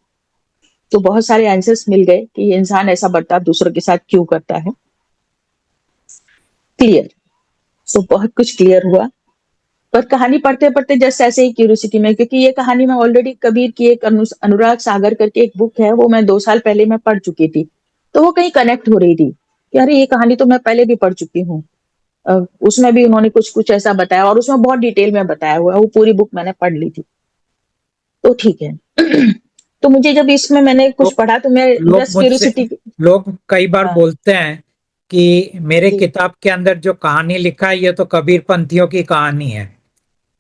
तो बहुत सारे आंसर्स मिल गए कि ये इंसान ऐसा बर्ताव दूसरों के साथ क्यों करता है। क्लियर। सो बहुत कुछ क्लियर हुआ। पर कहानी पढ़ते पढ़ते जस्ट ऐसे ही क्यूरियोसिटी में, क्योंकि ये कहानी मैं ऑलरेडी कबीर की एक अनुराग सागर करके एक बुक है, वो मैं 2 साल पहले मैं पढ़ चुकी थी। तो वो कहीं कनेक्ट हो रही थी कि अरे ये कहानी तो मैं पहले भी पढ़ चुकी हूँ। उसमें भी उन्होंने कुछ कुछ ऐसा बताया और उसमें बहुत डिटेल में बताया हुआ है, वो पूरी बुक मैंने पढ़ ली थी। तो ठीक है। तो मुझे जब इसमें मैंने कुछ तो पढ़ा तो मैं लोग जस्ट मुझसे क्यूरियोसिटी। लोग कई बार हाँ बोलते हैं कि मेरे जी। किताब के अंदर जो कहानी लिखा है ये तो कबीर पंथियों की कहानी है,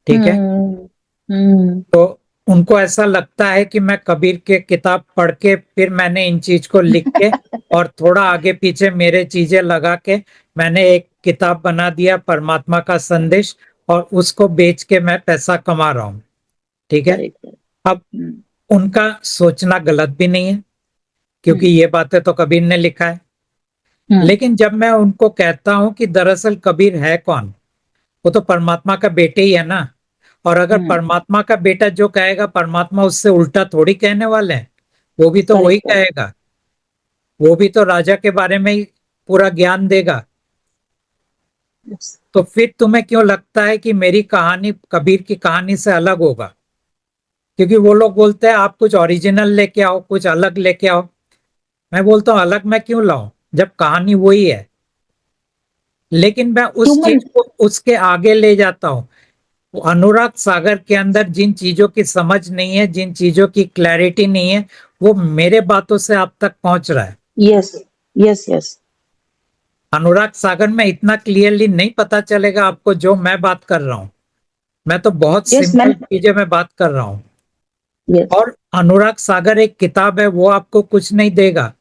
ठीक है। हम्म। हम्म। तो उनको ऐसा लगता है कि मैं कबीर के किताब पढ़ के फिर मैंने इन चीज को लिख के और थोड़ा आगे पीछे मेरे चीजें लगा के मैंने एक किताब बना दिया परमात्मा का संदेश, और उसको बेच के मैं पैसा कमा रहा हूँ, ठीक है। करेक्ट। अब उनका सोचना गलत भी नहीं है, क्योंकि ये बातें तो कबीर ने लिखा है। लेकिन जब मैं उनको कहता हूं कि दरअसल कबीर है कौन, वो तो परमात्मा का बेटे ही है ना। और अगर परमात्मा का बेटा जो कहेगा परमात्मा उससे उल्टा थोड़ी कहने वाले हैं, वो भी तो वही करेक्ट। कहेगा। वो भी तो राजा के बारे में ही पूरा ज्ञान देगा। करेक्ट। तो फिर तुम्हें क्यों लगता है कि मेरी कहानी कबीर की कहानी से अलग होगा? क्योंकि वो लोग बोलते हैं आप कुछ ओरिजिनल लेके आओ, कुछ अलग लेके आओ। मैं बोलता हूँ अलग मैं क्यों लाऊं जब कहानी वही है। लेकिन मैं उस ह्यूमन। चीज को उसके आगे ले जाता हूँ। वो अनुराग सागर के अंदर जिन चीजों की समझ नहीं है, जिन चीजों की क्लैरिटी नहीं है, वो मेरे बातों से आप तक पहुंच रहा है। Yes, yes, yes. Anurag Sagar में इतना क्लियरली नहीं पता चलेगा आपको जो मैं बात कर रहा हूँ। मैं तो बहुत यस सिंपल मैंने। चीजें में बात कर रहा हूँ। यस। और अनुराग सागर एक किताब है, वो आपको कुछ नहीं देगा।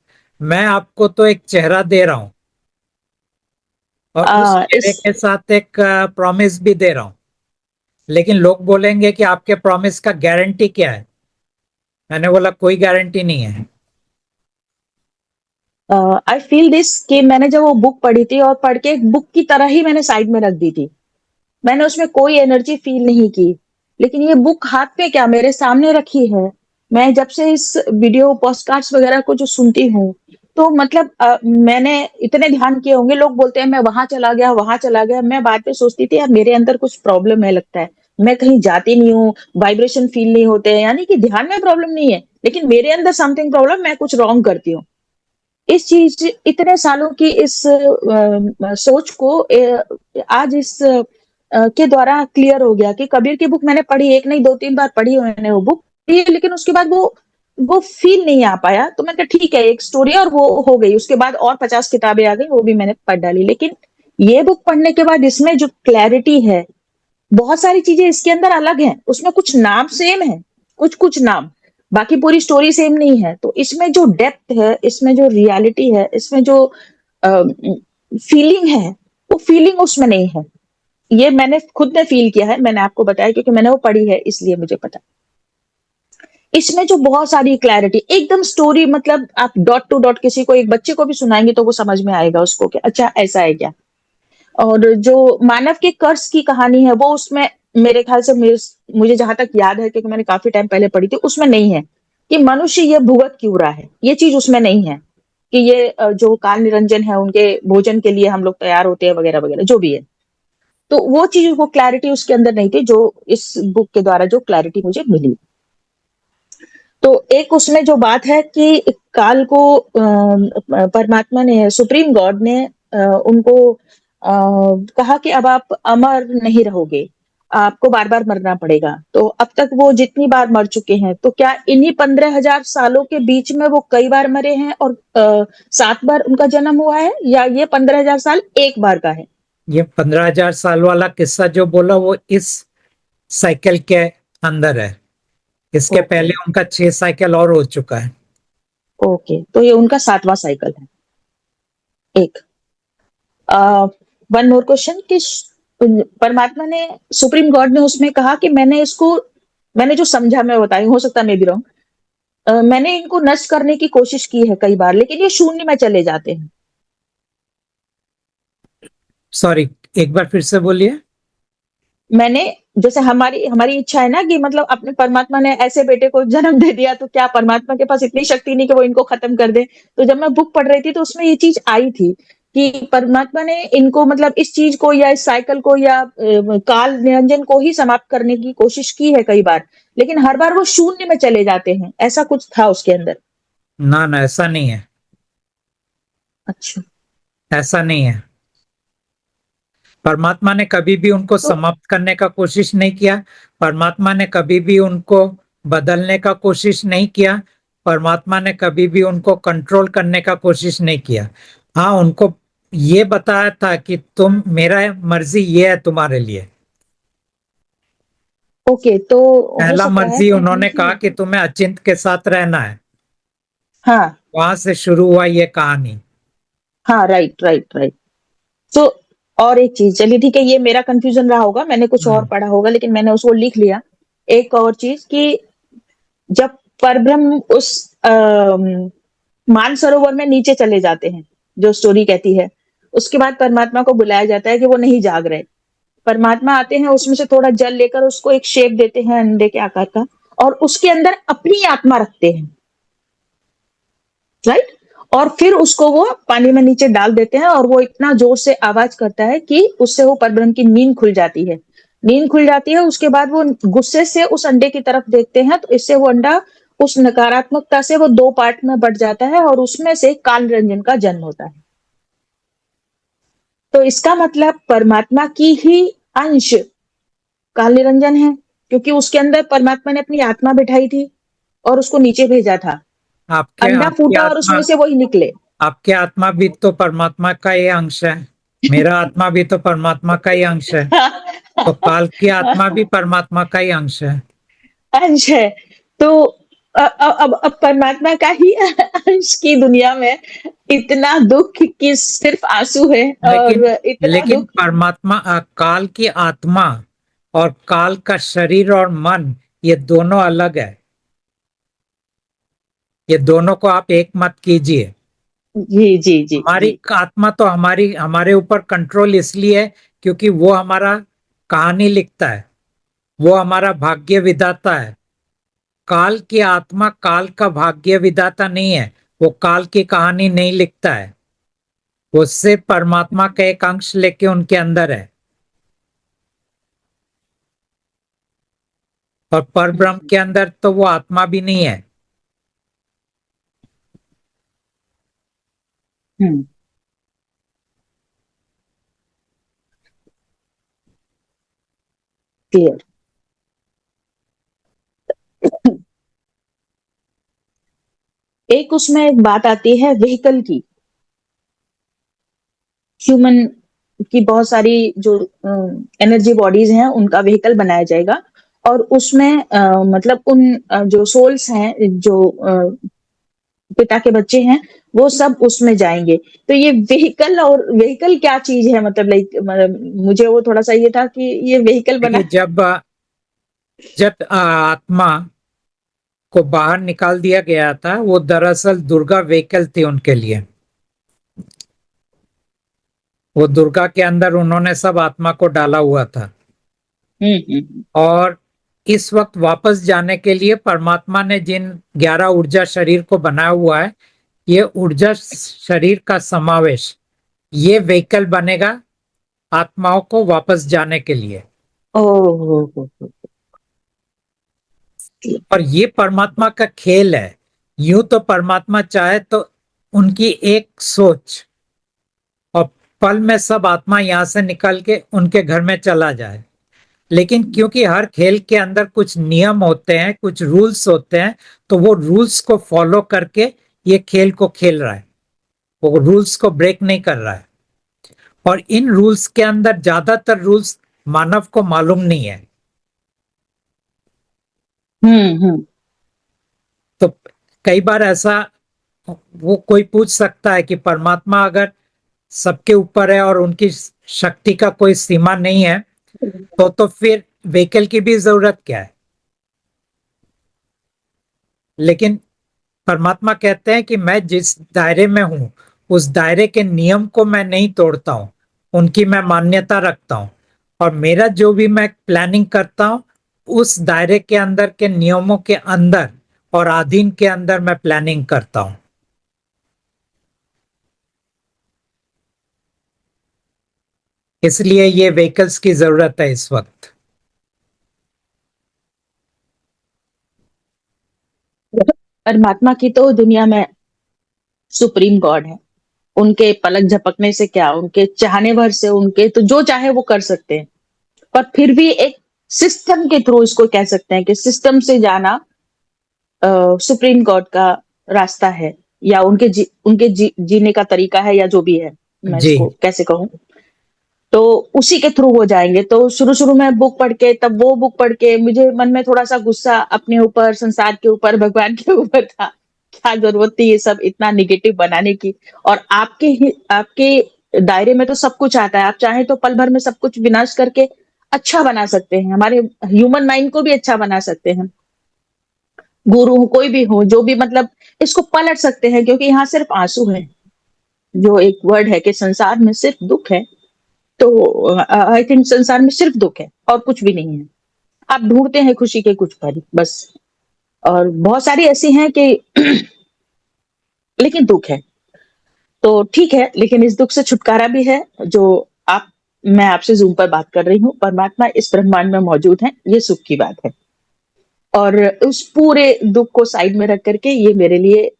मैं आपको तो एक चेहरा दे रहा हूँ, और उस चेहरे इस के साथ एक प्रॉमिस भी दे रहा हूँ। लेकिन लोग बोलेंगे कि आपके प्रॉमिस का गारंटी क्या है? मैंने बोला कोई गारंटी नहीं है। आई फील दिस कि मैंने जब वो बुक पढ़ी थी और पढ़ के एक बुक की तरह ही मैंने साइड में रख दी थी। मैंने उसमें कोई एनर्जी फील नहीं की। लेकिन ये बुक हाथ पे क्या मेरे सामने रखी है। मैं जब से इस वीडियो पॉडकास्ट वगैरह को जो सुनती हूँ, तो मतलब मैंने इतने ध्यान किए होंगे, लोग बोलते हैं मैं वहां चला गया, वहां चला गया। मैं बाद में सोचती थी यार मेरे अंदर कुछ प्रॉब्लम है लगता है, मैं कहीं जाती नहीं हूँ, वाइब्रेशन फील नहीं होते हैं, यानी कि ध्यान में प्रॉब्लम नहीं है, लेकिन मेरे अंदर समथिंग प्रॉब्लम, मैं कुछ रॉन्ग करती हूँ। इस चीज इतने सालों की इस सोच को आज इस के द्वारा क्लियर हो गया कि कबीर की बुक मैंने पढ़ी, एक नहीं 2-3 बार पढ़ी है मैंने वो बुक, लेकिन उसके बाद वो फील नहीं आ पाया। तो मैंने कहा ठीक है, एक स्टोरी और वो हो गई। उसके बाद और 50 किताबें आ गई, वो भी मैंने पढ़ डाली। लेकिन ये बुक पढ़ने के बाद इसमें जो क्लैरिटी है, बहुत सारी चीजें इसके अंदर अलग हैं, उसमें कुछ नाम सेम है, कुछ कुछ नाम, बाकी पूरी स्टोरी सेम नहीं है। तो इसमें जो डेप्थ है, इसमें जो रियलिटी है, इसमें जो फीलिंग है, वो फीलिंग उसमें नहीं है। ये मैंने खुद ने फील किया है, मैंने आपको बताया क्योंकि मैंने वो पढ़ी है, इसलिए मुझे पता। इसमें जो बहुत सारी क्लैरिटी, एकदम स्टोरी, मतलब आप डॉट टू डॉट किसी को, एक बच्चे को भी सुनाएंगे तो वो समझ में आएगा उसको कि अच्छा ऐसा है क्या। और जो मानव के कर्स की कहानी है वो उसमें मेरे ख्याल से मुझे जहां तक याद है, क्योंकि मैंने काफी टाइम पहले पढ़ी थी, उसमें नहीं है कि मनुष्य ये भुगत क्यों रहा है। ये चीज उसमें नहीं है कि ये जो काल निरंजन है उनके भोजन के लिए हम लोग तैयार होते हैं वगैरह वगैरह जो भी है। तो वो चीज, वो क्लैरिटी उसके अंदर नहीं थी जो इस बुक के द्वारा जो क्लैरिटी मुझे मिली। तो एक उसमें जो बात है कि काल को परमात्मा ने, सुप्रीम गॉड ने उनको कहा कि अब आप अमर नहीं रहोगे, आपको बार बार मरना पड़ेगा। तो अब तक वो जितनी बार मर चुके हैं, तो क्या इन्हीं 15,000 सालों के बीच में वो कई बार मरे हैं और 7 बार उनका जन्म हुआ है, या ये 15,000 साल एक बार का है? ये 15,000 साल वाला किस्सा जो बोला वो इस साइकिल के अंदर है। इसके ओके, पहले उनका 6 साइकिल और हो चुका है। ओके, तो ये उनका 7वां साइकिल है। एक वन मोर क्वेश्चन कि परमात्मा ने, सुप्रीम गॉड ने उसमें कहा कि मैंने जो समझा मैं बताई, हो सकता है मैं भी रॉन्ग, मैंने इनको नष्ट करने की कोशिश की है कई बार, लेकिन ये शून्य में चले जाते हैं। सॉरी, एक बार फिर से बोलिए। मैंने, जैसे हमारी हमारी इच्छा है ना कि मतलब अपने परमात्मा ने ऐसे बेटे को जन्म दे दिया, तो क्या परमात्मा के पास इतनी शक्ति नहीं कि वो इनको खत्म कर दे? तो जब मैं बुक पढ़ रही थी तो उसमें ये चीज आई थी कि परमात्मा ने इनको, मतलब इस चीज को या इस साइकिल को या काल निरंजन को ही समाप्त करने की कोशिश की है कई बार, लेकिन हर बार वो शून्य में चले जाते हैं। ऐसा कुछ था उसके अंदर? ना ना, ऐसा नहीं है। अच्छा। ऐसा नहीं है। परमात्मा ने कभी भी उनको तो समाप्त करने का कोशिश नहीं किया। परमात्मा ने कभी भी उनको बदलने का कोशिश नहीं किया। परमात्मा ने कभी भी उनको कंट्रोल करने का कोशिश नहीं किया। हाँ, उनको ये बताया था कि तुम, मेरा मर्जी ये है तुम्हारे लिए। ओके, तो हो पहला सकता है मर्जी कि उन्होंने उनकी, कहा कि तुम्हें अचिंत के साथ रहना है। हाँ, वहां से शुरू हुआ ये कहानी। हाँ, राइट, राइट, राइट। तो और एक चीज, चलिए ठीक है, ये मेरा कंफ्यूजन रहा होगा, मैंने कुछ और हम्म। पढ़ा होगा, लेकिन मैंने उसको लिख लिया। एक और चीज कि जब परब्रह्म उस मानसरोवर में नीचे चले जाते हैं, जो स्टोरी कहती है, उसके बाद परमात्मा को बुलाया जाता है कि वो नहीं जाग रहे। परमात्मा आते हैं, उसमें से थोड़ा जल लेकर उसको एक शेप देते हैं अंडे के आकार का, और उसके अंदर अपनी आत्मा रखते हैं, राइट? और फिर उसको वो पानी में नीचे डाल देते हैं, और वो इतना जोर से आवाज करता है कि उससे वो परब्रह्म की नींद खुल जाती है। नींद खुल जाती है, उसके बाद वो गुस्से से उस अंडे की तरफ देखते हैं, तो इससे वो अंडा उस नकारात्मकता से वो 2 पार्ट में बट जाता है, और उसमें से काल निरंजन का जन्म होता है। तो इसका मतलब परमात्मा की ही अंश काल निरंजन है, क्योंकि उसके अंदर परमात्मा ने अपनी आत्मा बिठाई थी और उसको नीचे भेजा था। आपके अंडा आपकी फूटा और आत्मा, उसमें से वही निकले। आपके आत्मा भी तो परमात्मा का ही अंश है। मेरा आत्मा भी तो परमात्मा का ही अंश है। तो काल की आत्मा भी परमात्मा का ही अंश है। अंश है। तो अब परमात्मा का ही अंश की दुनिया में इतना दुख कि सिर्फ आंसू है, और लेकिन इतना लेकिन दुख। परमात्मा, काल की आत्मा और काल का शरीर और मन, ये दोनों अलग है। ये दोनों को आप एक मत कीजिए। जी जी जी हमारी जी। आत्मा तो हमारी हमारे ऊपर कंट्रोल इसलिए है क्योंकि वो हमारा कहानी लिखता है, वो हमारा भाग्य विधाता है। काल की आत्मा काल का भाग्य विधाता नहीं है, वो काल की कहानी नहीं लिखता है। वो सिर्फ परमात्मा का एक अंश लेके उनके अंदर है। और परब्रह्म हम्म के अंदर तो वो आत्मा भी नहीं है। हम्म, क्लियर। एक उसमें एक बात आती है व्हीकल की, ह्यूमन की बहुत सारी जो एनर्जी बॉडीज हैं उनका व्हीकल बनाया जाएगा, और उसमें मतलब उन जो सोल्स हैं, जो पिता के बच्चे हैं, वो सब उसमें जाएंगे। तो ये व्हीकल, और व्हीकल क्या चीज है, मतलब लाइक, मतलब मुझे वो थोड़ा सा ये था कि ये व्हीकल बना। देखिए, जब जब आत्मा को बाहर निकाल दिया गया था, वो दरअसल दुर्गा व्हीकल थी उनके लिए। वो दुर्गा के अंदर उन्होंने सब आत्मा को डाला हुआ था। हम्म। और इस वक्त वापस जाने के लिए परमात्मा ने जिन 11 ऊर्जा शरीर को बनाया हुआ है, ये ऊर्जा शरीर का समावेश, ये व्हीकल बनेगा आत्माओं को वापस जाने के लिए। ओह। और ये परमात्मा का खेल है। यूं तो परमात्मा चाहे तो उनकी एक सोच और पल में सब आत्मा यहां से निकल के उनके घर में चला जाए। लेकिन क्योंकि हर खेल के अंदर कुछ नियम होते हैं, कुछ रूल्स होते हैं, तो वो रूल्स को फॉलो करके ये खेल को खेल रहा है। वो रूल्स को ब्रेक नहीं कर रहा है। और इन रूल्स के अंदर ज्यादातर रूल्स मानव को मालूम नहीं है। हम्म। तो कई बार ऐसा वो कोई पूछ सकता है कि परमात्मा अगर सबके ऊपर है और उनकी शक्ति का कोई सीमा नहीं है, तो फिर व्हीकल की भी जरूरत क्या है। लेकिन परमात्मा कहते हैं कि मैं जिस दायरे में हूं, उस दायरे के नियम को मैं नहीं तोड़ता हूं, उनकी मैं मान्यता रखता हूं। और मेरा जो भी मैं प्लानिंग करता हूं, उस दायरे के अंदर के नियमों के अंदर और अधीन के अंदर मैं प्लानिंग करता हूं। इसलिए ये व्हीकल्स की जरूरत है इस वक्त। परमात्मा की तो दुनिया में सुप्रीम गॉड है, उनके पलक झपकने से क्या, उनके चाहने भर से उनके तो जो चाहे वो कर सकते हैं। पर फिर भी एक सिस्टम के थ्रू इसको कह सकते हैं कि सिस्टम से जाना सुप्रीम गॉड का रास्ता है, या उनके जीने का तरीका है, या जो भी है, मैं जी इसको कैसे कहूं। तो उसी के थ्रू वो जाएंगे। तो शुरू शुरू में बुक पढ़ के, तब वो बुक पढ़ के मुझे मन में थोड़ा सा गुस्सा अपने ऊपर, संसार के ऊपर, भगवान के ऊपर था। क्या जरूरत थी ये सब इतना निगेटिव बनाने की। और आपके दायरे में तो सब कुछ आता है, आप चाहे तो पल भर में सब कुछ विनाश करके अच्छा बना सकते हैं, हमारे ह्यूमन माइंड को भी अच्छा बना सकते हैं। गुरु हो, कोई भी हो, जो भी, मतलब इसको पलट सकते हैं, क्योंकि यहाँ सिर्फ आंसू है। जो एक वर्ड है कि संसार में सिर्फ दुख है, तो आई थिंक संसार में सिर्फ दुख है और कुछ भी नहीं है। आप ढूंढते हैं खुशी के कुछ पल बस, और बहुत सारी ऐसी हैं कि लेकिन दुख है। तो ठीक है, लेकिन इस दुख से छुटकारा भी है। जो आप मैं आपसे जूम पर बात कर रही हूँ, परमात्मा इस ब्रह्मांड में मौजूद है, ये सुख की बात है। और उस पूरे दुख को साइड में रख करके ये मेरे लिए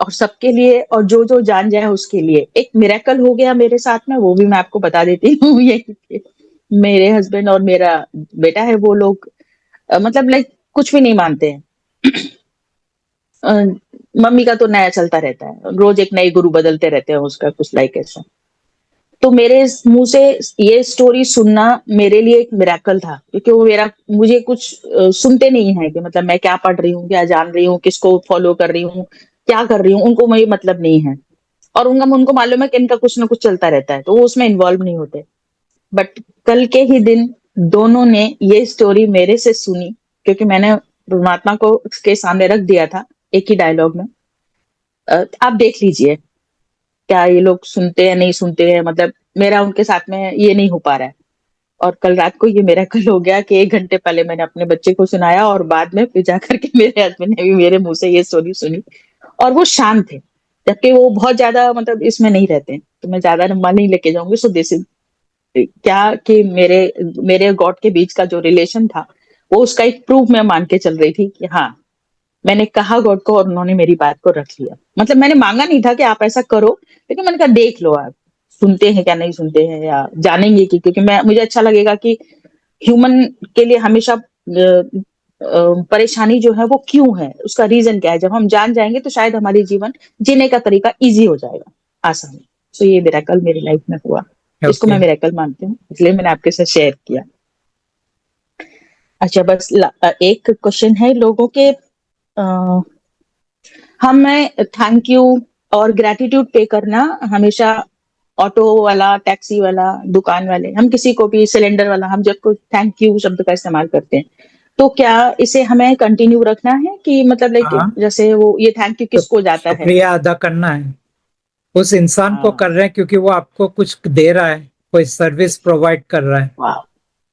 और सबके लिए, और जो जो जान जाए उसके लिए एक मिरेकल हो गया मेरे साथ में, वो भी मैं आपको बता देती हूँ। ये कि मेरे हस्बैंड और मेरा बेटा है, वो लोग मतलब लाइक कुछ भी नहीं मानते हैं। अ, मम्मी का तो नया चलता रहता है, रोज एक नए गुरु बदलते रहते हैं उसका, कुछ लाइक ऐसा। तो मेरे मुंह से ये स्टोरी सुनना मेरे लिए एक मिरेकल था, क्योंकि वो मेरा मुझे कुछ सुनते नहीं है कि मतलब मैं क्या पढ़ रही हूँ, क्या जान रही हूँ, किसको फॉलो कर रही हूँ, क्या कर रही हूँ, उनको मुझे मतलब नहीं है। और उनको मालूम है कि इनका कुछ ना कुछ चलता रहता है, तो वो उसमें इन्वॉल्व नहीं होते। बट कल के ही दिन दोनों ने ये स्टोरी मेरे से सुनी, क्योंकि मैंने परमात्मा को उसके सामने रख दिया था एक ही डायलॉग में। आप देख लीजिए, क्या ये लोग सुनते हैं नहीं सुनते हैं, मतलब मेरा उनके साथ में ये नहीं हो पा रहा है। और कल रात को ये मेरेकल हो गया कि 1 घंटे पहले मैंने अपने बच्चे को सुनाया और बाद में फिर जाकर के मेरे हस्बैंड ने भी मेरे मुँह से ये स्टोरी सुनी और वो शांत थे। जबकि वो बहुत ज़्यादा मतलब इसमें नहीं रहते हैं, तो मैं ज़्यादा लंबा नहीं लेके जाऊँगी। सो दिस इज़ क्या कि मेरे गॉड के बीच का जो रिलेशन था, वो उसका एक प्रूफ मैं मान के चल रही थी कि हाँ, मैंने कहा गॉड को और उन्होंने मेरी बात को रख लिया। मतलब मैंने माँगा नहीं था कि आप ऐसा करो, लेकिन मैंने कहा देख लो आप, सुनते हैं क्या नहीं सुनते हैं या जानेंगे कि, क्योंकि मुझे अच्छा लगेगा कि ह्यूमन के लिए हमेशा परेशानी जो है वो क्यों है, उसका रीज़न क्या है? जब हम जान जाएँगे तो शायद हमारी जीवन जीने का तरीका ईज़ी हो जाएगा, आसान। सो ये मिरेकल मेरी लाइफ में हुआ। इसको मैं ओके। मिरेकल मानती हूँ, इसलिए मैंने आपके साथ शेयर किया। अच्छा बस एक क्वेश्चन है लोगों के हमें थैंक यू और ग्रैटिट्यूड पे करना हमेशा ऑटो वाला, टैक्सी वाला, दुकान वाले, हम किसी को भी सिलेंडर वाला, हम जब कोई थैंक यू शब्द का इस्तेमाल करते हैं, तो क्या इसे हमें कंटिन्यू रखना है कि मतलब लाइक हाँ, जैसे वो ये थैंक यू किसको जाता है? शुक्रिया अदा करना है उस इंसान को हाँ, कर रहे हैं क्योंकि वो आपको कुछ दे रहा है, कोई सर्विस प्रोवाइड कर रहा है। वाह!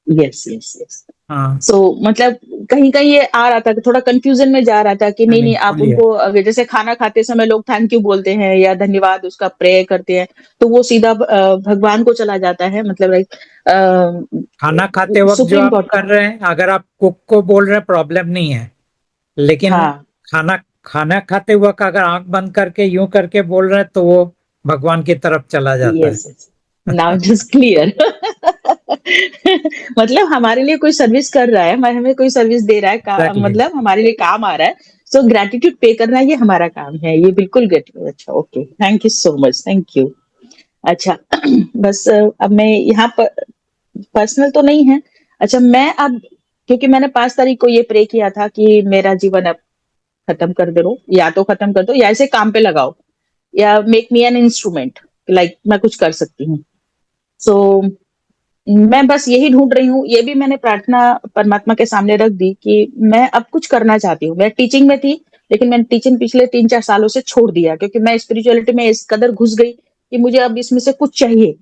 Yes, yes, yes. हाँ, सो मतलब कहीं-कहीं ये आ रहा था कि थोड़ा कन्फ्यूज़न में जा रहा था कि नहीं नहीं, नहीं नहीं आप बोलिए। उनको जैसे खाना खाते समय लोग थैंक यू बोलते हैं या धन्यवाद उसका प्रे करते हैं, तो वो सीधा भगवान को चला जाता है, मतलब लाइक खाना खाते वक्त जो सुप्रीम आप गॉड को। कर रहे हैं, अगर आप कुक को बोल रहे हैं प्रॉब्लम नहीं है, लेकिन हाँ, खाना खाना खाते वक्त अगर आंख बंद करके यूं करके बोल रहे हैं तो वो भगवान की तरफ चला जाता है। Yes, yes. Now it is clear. मतलब हमारे लिए कोई सर्विस कर रहा है, हमें कोई सर्विस दे रहा है, एग्जैक्टली। मतलब हमारे लिए काम आ रहा है, सो ग्रैटिट्यूड पे करना ये हमारा काम है, ये बिल्कुल गेट। अच्छा, okay, thank you so much, thank you. अच्छा बस अब मैं यहाँ पर पर्सनल तो नहीं है। अच्छा मैं अब, क्योंकि मैंने 5 तारीख को ये प्रे किया था कि मेरा जीवन अब खत्म कर दो, या तो खत्म कर दो या इसे काम पे लगाओ, या make me an instrument, like मैं कुछ कर सकती हूँ। सो मैं बस यही ढूंढ रही हूँ, ये भी मैंने प्रार्थना परमात्मा के सामने रख दी कि मैं अब कुछ करना चाहती हूँ। मैं टीचिंग में थी, लेकिन मैंने टीचिंग पिछले 3-4 सालों से छोड़ दिया, क्योंकि मैं स्पिरिचुअलिटी में इस कदर घुस गई कि मुझे अब इसमें से कुछ चाहिए।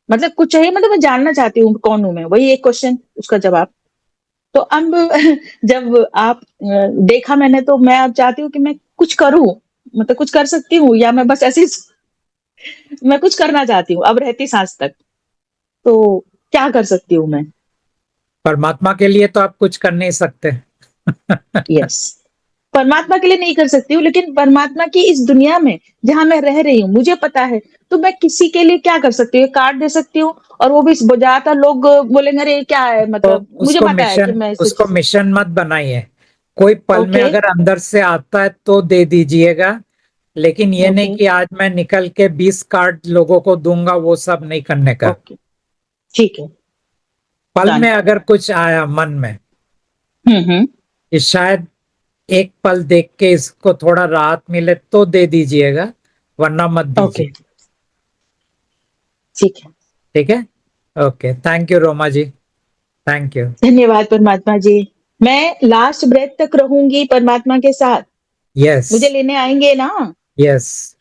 मतलब कुछ चाहिए, मतलब मैं जानना चाहती हूँ कौन हूँ मैं, वही एक क्वेश्चन उसका जवाब। तो अब जब आप देखा मैंने, तो मैं अब चाहती हूँ कि मैं कुछ करूँ, मतलब कुछ कर सकती हूँ या मैं बस ऐसे ही मैं कुछ करना चाहती हूँ अब रहती सांस तक। तो क्या कर सकती हूँ मैं? परमात्मा के लिए तो आप कुछ कर नहीं सकते। यस, परमात्मा के लिए नहीं कर सकती हूँ, लेकिन परमात्मा की इस दुनिया में जहाँ मैं रह रही हूँ, मुझे पता है, तो मैं किसी के लिए क्या कर सकती हूँ? कार्ड दे सकती हूँ और वो भी ज्यादातर लोग बोलेंगे अरे ये क्या है, तो मतलब मुझे उसको पता है कि मिशन मैं इससे उसको मिशन मत बनाइए। कोई पल में ओके, अगर अंदर से आता है तो दे दीजिएगा, लेकिन ये नहीं ओके, कि आज मैं निकल के 20 कार्ड लोगों को दूंगा, वो सब नहीं करने का। ओके, ठीक है, पल डन। में अगर कुछ आया मन में हम्म, कि शायद एक पल देख के इसको थोड़ा राहत मिले तो दे दीजिएगा, वरना मत ओके, दीजिए। ठीक है। ठीक है। Okay, thank you Roma ji. Thank you. धन्यवाद परमात्मा जी। मैं लास्ट ब्रेथ तक रहूंगी परमात्मा के साथ, यस। मुझे लेने आएंगे ना? यस।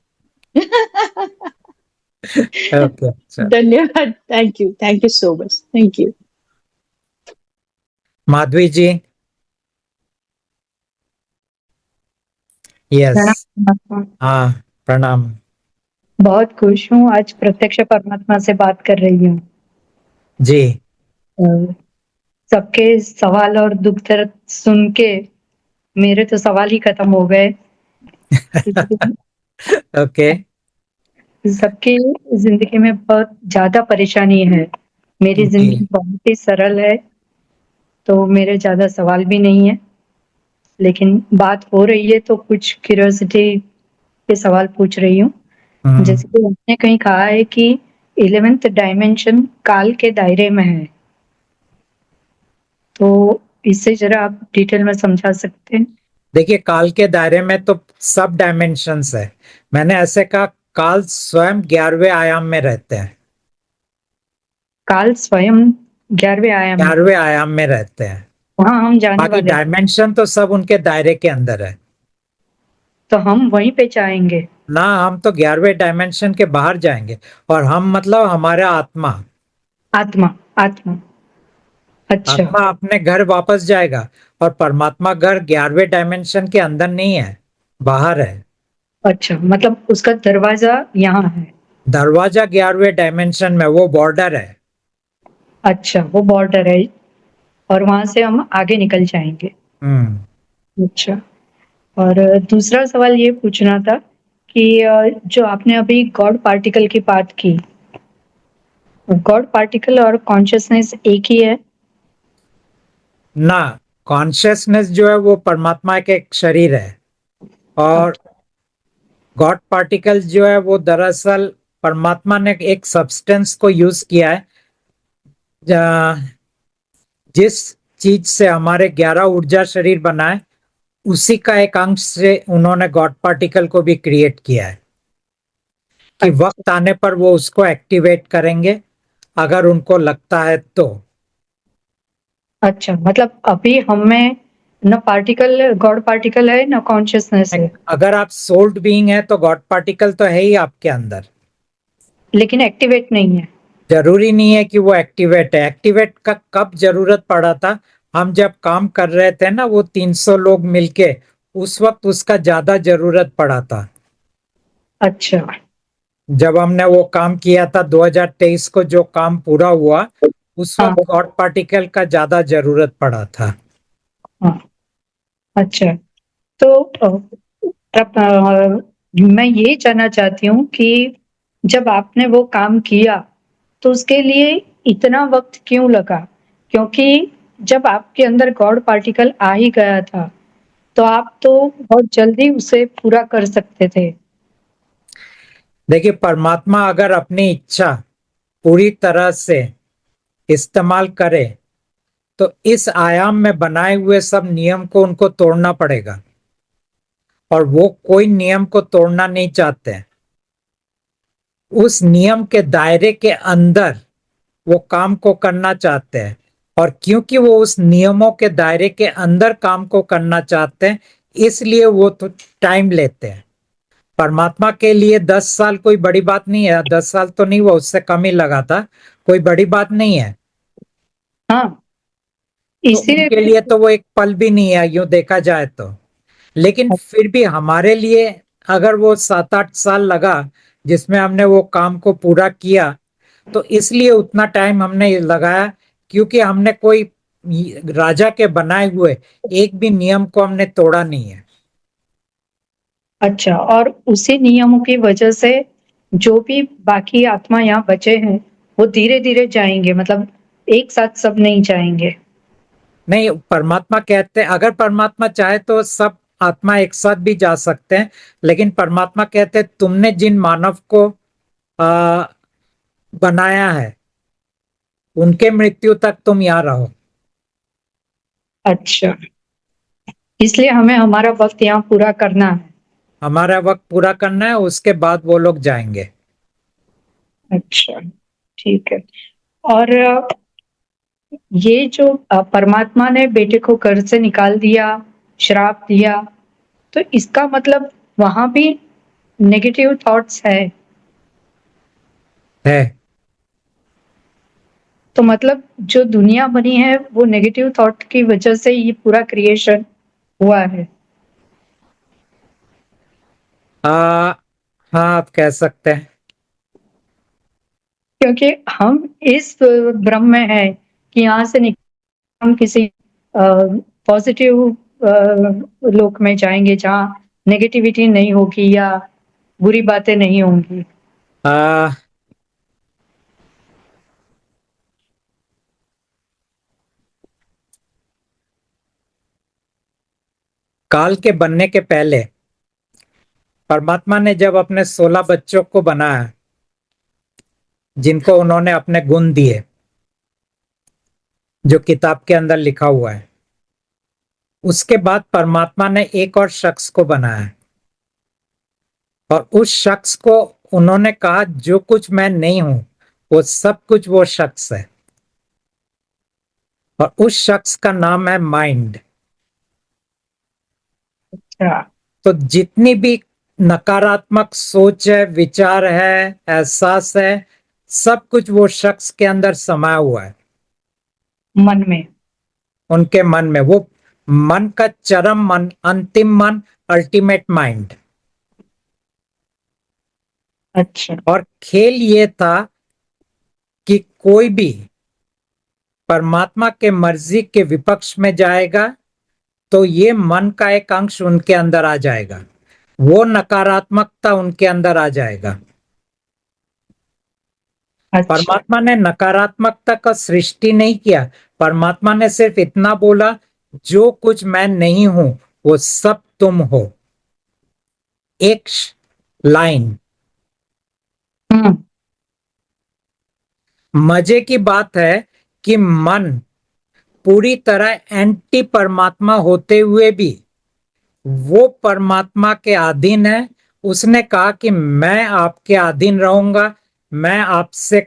ओके, चल। धन्यवाद, thank you so much, thank you. Madhavi ji. Yes. प्रणाम परमात्मा। हाँ, प्रणाम। बहुत खुश हूँ, आज प्रत्यक्ष परमात्मा से बात कर रही हूँ। जी। अ, सबके सवाल और दुख दर्द सुन के मेरे तो सवाल ही खत्म हो गए। क्योंकि ओके। सबकी जिंदगी में बहुत ज्यादा परेशानी है, मेरी जी। जिंदगी बहुत ही सरल है, तो मेरे ज्यादा सवाल भी नहीं है, लेकिन बात हो रही है तो कुछ क्यूरियोसिटी के सवाल पूछ रही हूँ। हम्म। जैसे कि आपने कहीं कहा है कि 11th डायमेंशन काल के दायरे में है, तो इससे जरा आप डिटेल में समझा सकते हैं? देखिए, काल के दायरे में तो सब डायमेंशंस है। मैंने ऐसे कहा, काल स्वयं 11वें आयाम में रहते हैं। काल स्वयं 11वें आयाम में, 11वें आयाम में रहते हैं। वहाँ हम जाने बाकी वाले हैं, डायमेंशन तो सब उनके दायरे के अंदर है। तो हम वहीं पे जाएंगे। ना, हम तो 11वें डायमेंशन के बाहर जाएंगे। और हम मतलब हमारा आत्मा। आत्मा, आत्मा। अच्छा, आत्मा अपने घर वापस जाएगा। और परमात्मा घर 11वें डायमेंशन के अंदर नहीं है, बाहर है। अच्छा, मतलब उसका दरवाजा यहाँ है। दरवाजा 11वें डायमेंशन में, वो बॉर्डर है। अच्छा, वो बॉर्डर है और वहां से हम आगे निकल जाएंगे। हम्म। अच्छा। और दूसरा सवाल ये पूछना था कि जो आपने अभी गॉड पार्टिकल की बात की, गॉड पार्टिकल और कॉन्शियसनेस एक ही है? ना, कॉन्शियसनेस जो है वो परमात्मा के एक शरीर है। और गॉड पार्टिकल जो है वो दरअसल परमात्मा ने एक सब्सटेंस को यूज किया है, जिस चीज से हमारे 11 ऊर्जा शरीर बना है, उसी का एक अंश से उन्होंने गॉड पार्टिकल को भी क्रिएट किया है कि वक्त आने पर वो उसको एक्टिवेट करेंगे, अगर उनको लगता है तो। अच्छा, मतलब अभी हमें न पार्टिकल, गॉड पार्टिकल है, न कॉन्शियसनेस है, अगर आप सोल्ड बीइंग है तो गॉड पार्टिकल तो है ही आपके अंदर। लेकिन एक्टिवेट नहीं है। जरूरी नहीं है कि वो एक्टिवेट है। एक्टिवेट का कब जरूरत पड़ा था, हम जब काम कर रहे थे ना, वो 300 लोग मिलके, उस वक्त उसका ज्यादा जरूरत पड़ा था। अच्छा, जब हमने वो काम किया था 2023 को, जो काम पूरा हुआ, उस हाँ, वक्त गॉड पार्टिकल का ज्यादा जरूरत पड़ा था। हाँ, अच्छा। तो मैं ये जानना चाहती हूँ कि जब आपने वो काम किया, तो उसके लिए इतना वक्त क्यों लगा? क्योंकि जब आपके अंदर गॉड पार्टिकल आ ही गया था, तो आप तो बहुत जल्दी उसे पूरा कर सकते थे। देखिए, परमात्मा अगर अपनी इच्छा पूरी तरह से इस्तेमाल करे तो इस आयाम में बनाए हुए सब नियम को उनको तोड़ना पड़ेगा। और वो कोई नियम को तोड़ना नहीं चाहते। उस नियम के दायरे के अंदर वो काम को करना चाहते हैं। और क्योंकि वो उस नियमों के दायरे के अंदर काम को करना चाहते हैं, इसलिए वो तो टाइम लेते हैं। परमात्मा के लिए 10 साल कोई बड़ी बात नहीं है। 10 साल तो नहीं, वो उससे कम ही लगा था। कोई बड़ी बात नहीं है। हाँ, तो इसीलिए उनके लिए मैं तो वो एक पल भी नहीं है, यूं देखा जाए तो। लेकिन फिर भी हमारे लिए, अगर वो 7-8 साल लगा जिसमें हमने वो काम को पूरा किया, तो इसलिए उतना टाइम हमने लगाया, क्योंकि हमने कोई राजा के बनाए हुए एक भी नियम को हमने तोड़ा नहीं है। अच्छा, और उसी नियमों की वजह से जो भी बाकी आत्मा यहाँ बचे हैं, वो धीरे-धीरे जाएँगे, मतलब एक साथ सब नहीं जाएँगे। नहीं, परमात्मा कहते हैं अगर परमात्मा चाहे तो सब आत्मा एक साथ भी जा सकते हैं। लेकिन परमात्मा कहते हैं तुमने जिन मानव को आ, बनाया है, उनके मृत्यु तक तुम यहाँ रहो। अच्छा, इसलिए हमें हमारा वक़्त यहाँ पूरा करना है। हमारा वक्त पूरा करना है, उसके बाद वो लोग जाएंगे। अच्छा, ठीक है। और ये जो परमात्मा ने बेटे को घर से निकाल दिया, श्राप दिया, तो इसका मतलब वहाँ भी नेगेटिव थॉट्स है। है। तो मतलब जो दुनिया बनी है वो नेगेटिव थॉट की वजह से ये पूरा क्रिएशन हुआ है। आ, हाँ, आप कह सकते हैं। क्योंकि हम इस भ्रम में है कि यहाँ से निकल हम किसी पॉजिटिव लोक में जाएंगे जहाँ नेगेटिविटी नहीं होगी या बुरी बातें नहीं होंगी। आ, काल के बनने के पहले परमात्मा ने जब अपने 16 बच्चों को बनाया, जिनको उन्होंने अपने गुण दिए, जो किताब के अंदर लिखा हुआ है, उसके बाद परमात्मा ने एक और शख्स को बनाया। और उस शख्स को उन्होंने कहा जो कुछ मैं नहीं हूं, वो सब कुछ वो शख्स है। और उस शख्स का नाम है माइंड। अच्छा, तो जितनी भी नकारात्मक सोच है, विचार है, एहसास है, सब कुछ वो शख्स के अंदर समाया हुआ है, मन में। उनके मन में। वो मन का चरम मन, अंतिम मन, अल्टीमेट माइंड। अच्छा। और खेल ये था कि कोई भी परमात्मा के मर्जी के विपक्ष में जाएगा तो ये मन का एक अंश उनके अंदर आ जाएगा, वो नकारात्मकता उनके अंदर आ जाएगा। अच्छा। परमात्मा ने नकारात्मकता का सृष्टि नहीं किया, परमात्मा ने सिर्फ इतना बोला, जो कुछ मैं नहीं हूं वो सब तुम हो। एक लाइन। हम्म। मजे की बात है कि मन पूरी तरह एंटी परमात्मा होते हुए भी वो परमात्मा के अधीन है। उसने कहा कि मैं आपके अधीन रहूंगा, मैं आपसे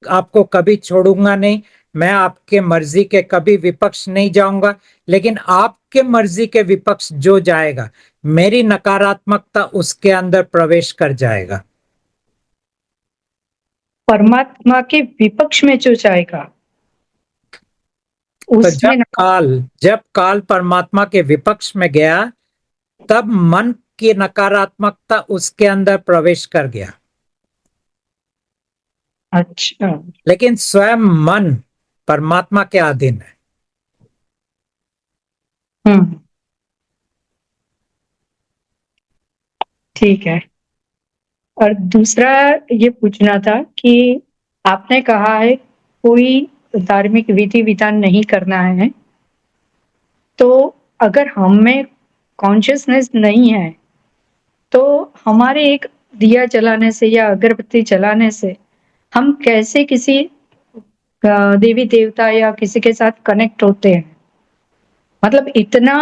आपको कभी छोड़ूंगा नहीं, मैं आपके मर्जी के कभी विपक्ष नहीं जाऊंगा। लेकिन आपके मर्जी के विपक्ष जो जाएगा, मेरी नकारात्मकता उसके अंदर प्रवेश कर जाएगा। परमात्मा के विपक्ष में जो जाएगा तो उसमें जब काल परमात्मा के विपक्ष में गया, तब मन की नकारात्मकता उसके अंदर प्रवेश कर गया। अच्छा। लेकिन स्वयं मन परमात्मा के अधीन है। हम्म। ठीक है। और दूसरा ये पूछना था कि आपने कहा है कोई धार्मिक विधि विधान नहीं करना है, तो अगर हम में कॉन्शियसनेस नहीं है तो हमारे एक दिया जलाने से या अगरबत्ती जलाने से हम कैसे किसी देवी देवता या किसी के साथ कनेक्ट होते हैं? मतलब इतना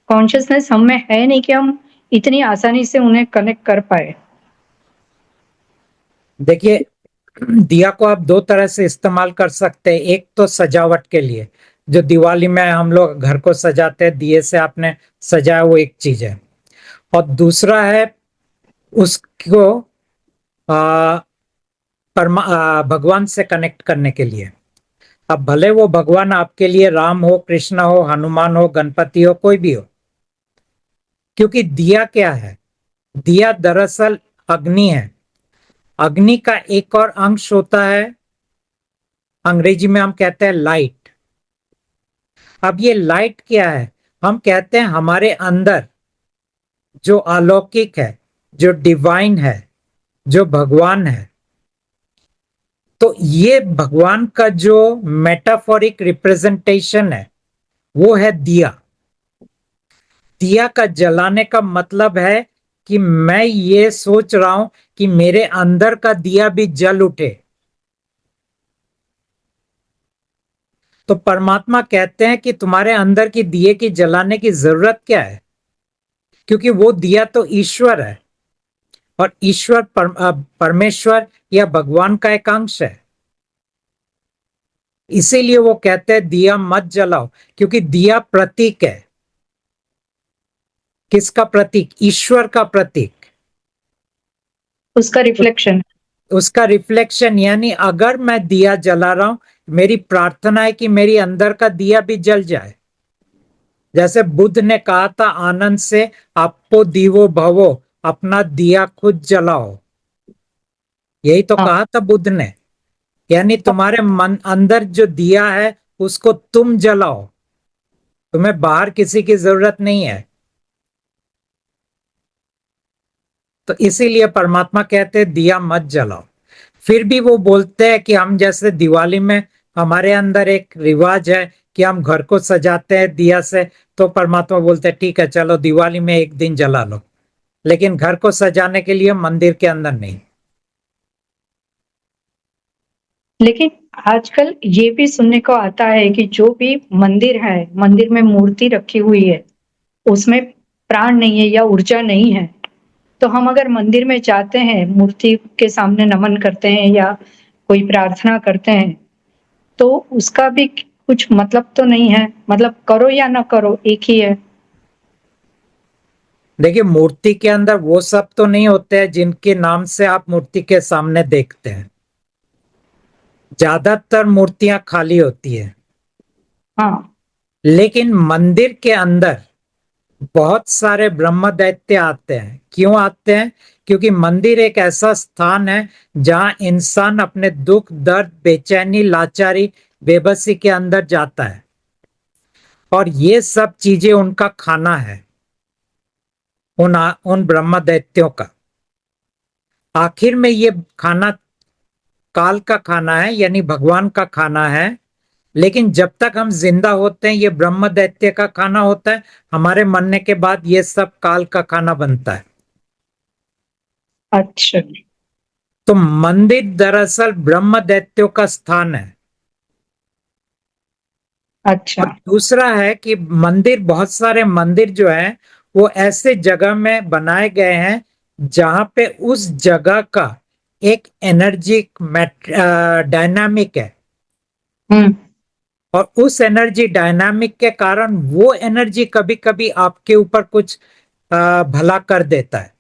कॉन्शियसनेस हम में है नहीं कि हम इतनी आसानी से उन्हें कनेक्ट कर पाए। देखिए, दिया को आप दो तरह से इस्तेमाल कर सकते हैं। एक तो सजावट के लिए, जो दिवाली में हम लोग घर को सजाते हैं, दिए से आपने सजाया, वो एक चीज है। और दूसरा है उसको आ, भगवान से कनेक्ट करने के लिए। अब भले वो भगवान आपके लिए राम हो, कृष्ण हो, हनुमान हो, गणपति हो, कोई भी हो। क्योंकि दिया क्या है? दिया दरअसल अग्नि है। अग्नि का एक और अंश होता है, अंग्रेजी में हम कहते हैं लाइट। अब ये लाइट क्या है? हम कहते हैं हमारे अंदर जो अलौकिक है, जो डिवाइन है, जो भगवान है। तो ये भगवान का जो मेटाफोरिक रिप्रेजेंटेशन है वो है दिया। दिया का जलाने का मतलब है कि मैं ये सोच रहा हूं कि मेरे अंदर का दिया भी जल उठे। तो परमात्मा कहते हैं कि तुम्हारे अंदर की दिए की जलाने की जरूरत क्या है? क्योंकि वो दिया तो ईश्वर है, और ईश्वर परमेश्वर या भगवान का एक अंश है। इसीलिए वो कहते हैं दिया मत जलाओ, क्योंकि दिया प्रतीक है। किसका प्रतीक? ईश्वर का प्रतीक। उसका रिफ्लेक्शन। उसका रिफ्लेक्शन। यानी अगर मैं दिया जला रहा हूं, मेरी प्रार्थना है कि मेरी अंदर का दिया भी जल जाए। जैसे बुद्ध ने कहा था आनंद से, आपको दीवो भवो, अपना दिया खुद जलाओ। यही तो हाँ। कहा था बुद्ध ने। यानी तुम्हारे मन अंदर जो दिया है उसको तुम जलाओ, तुम्हें बाहर किसी की जरूरत नहीं है। तो इसीलिए परमात्मा कहते हैं दिया मत जलाओ। फिर भी वो बोलते हैं कि हम जैसे दिवाली में हमारे अंदर एक रिवाज है कि हम घर को सजाते हैं दिया से, तो परमात्मा बोलते हैं ठीक है चलो दिवाली में एक दिन जला लो, लेकिन घर को सजाने के लिए मंदिर के अंदर नहीं। लेकिन आजकल ये भी सुनने को आता है कि जो भी मंदिर है, मंदिर में मूर्ति रखी हुई है, उसमें प्राण नहीं है या ऊर्जा नहीं है, तो हम अगर मंदिर में जाते हैं, मूर्ति के सामने नमन करते हैं या कोई प्रार्थना करते हैं, तो उसका भी कुछ मतलब तो नहीं है? मतलब करो या ना करो एक ही है। देखिए, मूर्ति के अंदर वो सब तो नहीं होते हैं जिनके नाम से आप मूर्ति के सामने देखते हैं। ज्यादातर मूर्तियां खाली होती है, हाँ। लेकिन मंदिर के अंदर बहुत सारे ब्रह्म दैत्य आते हैं। क्यों आते हैं? क्योंकि मंदिर एक ऐसा स्थान है जहां इंसान अपने दुख, दर्द, बेचैनी, लाचारी, बेबसी के अंदर जाता है, और ये सब चीजें उनका खाना है, उन ब्रह्म दैत्यों का। आखिर में ये खाना काल का खाना है, यानी भगवान का खाना है। लेकिन जब तक हम जिंदा होते हैं ये ब्रह्म दैत्य का खाना होता है। हमारे मरने के बाद ये सब काल का खाना बनता है। अच्छा। तो मंदिर दरअसल ब्रह्म दैत्यों का स्थान है। अच्छा। और दूसरा है कि मंदिर, बहुत सारे मंदिर जो है वो ऐसे जगह में बनाए गए हैं जहां पे उस जगह का एक एनर्जी डायनामिक है, हम्म। और उस एनर्जी डायनामिक के कारण वो एनर्जी कभी कभी आपके ऊपर कुछ भला कर देता है।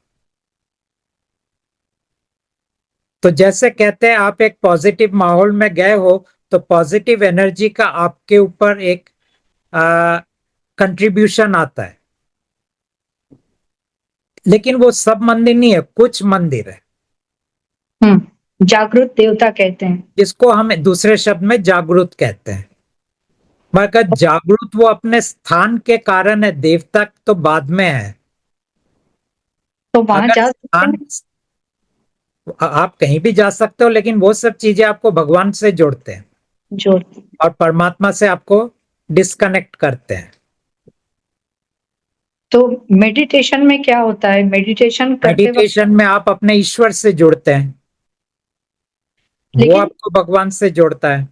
तो जैसे कहते हैं, आप एक पॉजिटिव माहौल में गए हो तो पॉजिटिव एनर्जी का आपके ऊपर एक कंट्रीब्यूशन आता है। लेकिन वो सब मंदिर नहीं है, कुछ मंदिर है जागृत देवता कहते हैं। जिसको हम दूसरे शब्द में जागृत कहते हैं। मगर जागृत वो अपने स्थान के कारण है, देवता तो बाद में है। तो वहां अगर जा सकते स्थान, हैं। आप कहीं भी जा सकते हो, लेकिन वो सब चीजें आपको भगवान से जोड़ते हैं जो और परमात्मा से आपको डिस्कनेक्ट करते हैं। तो मेडिटेशन में क्या होता है? मेडिटेशन करते वक्त, मेडिटेशन में आप अपने ईश्वर से जुड़ते हैं, वो लेकिन आपको भगवान से जोड़ता है।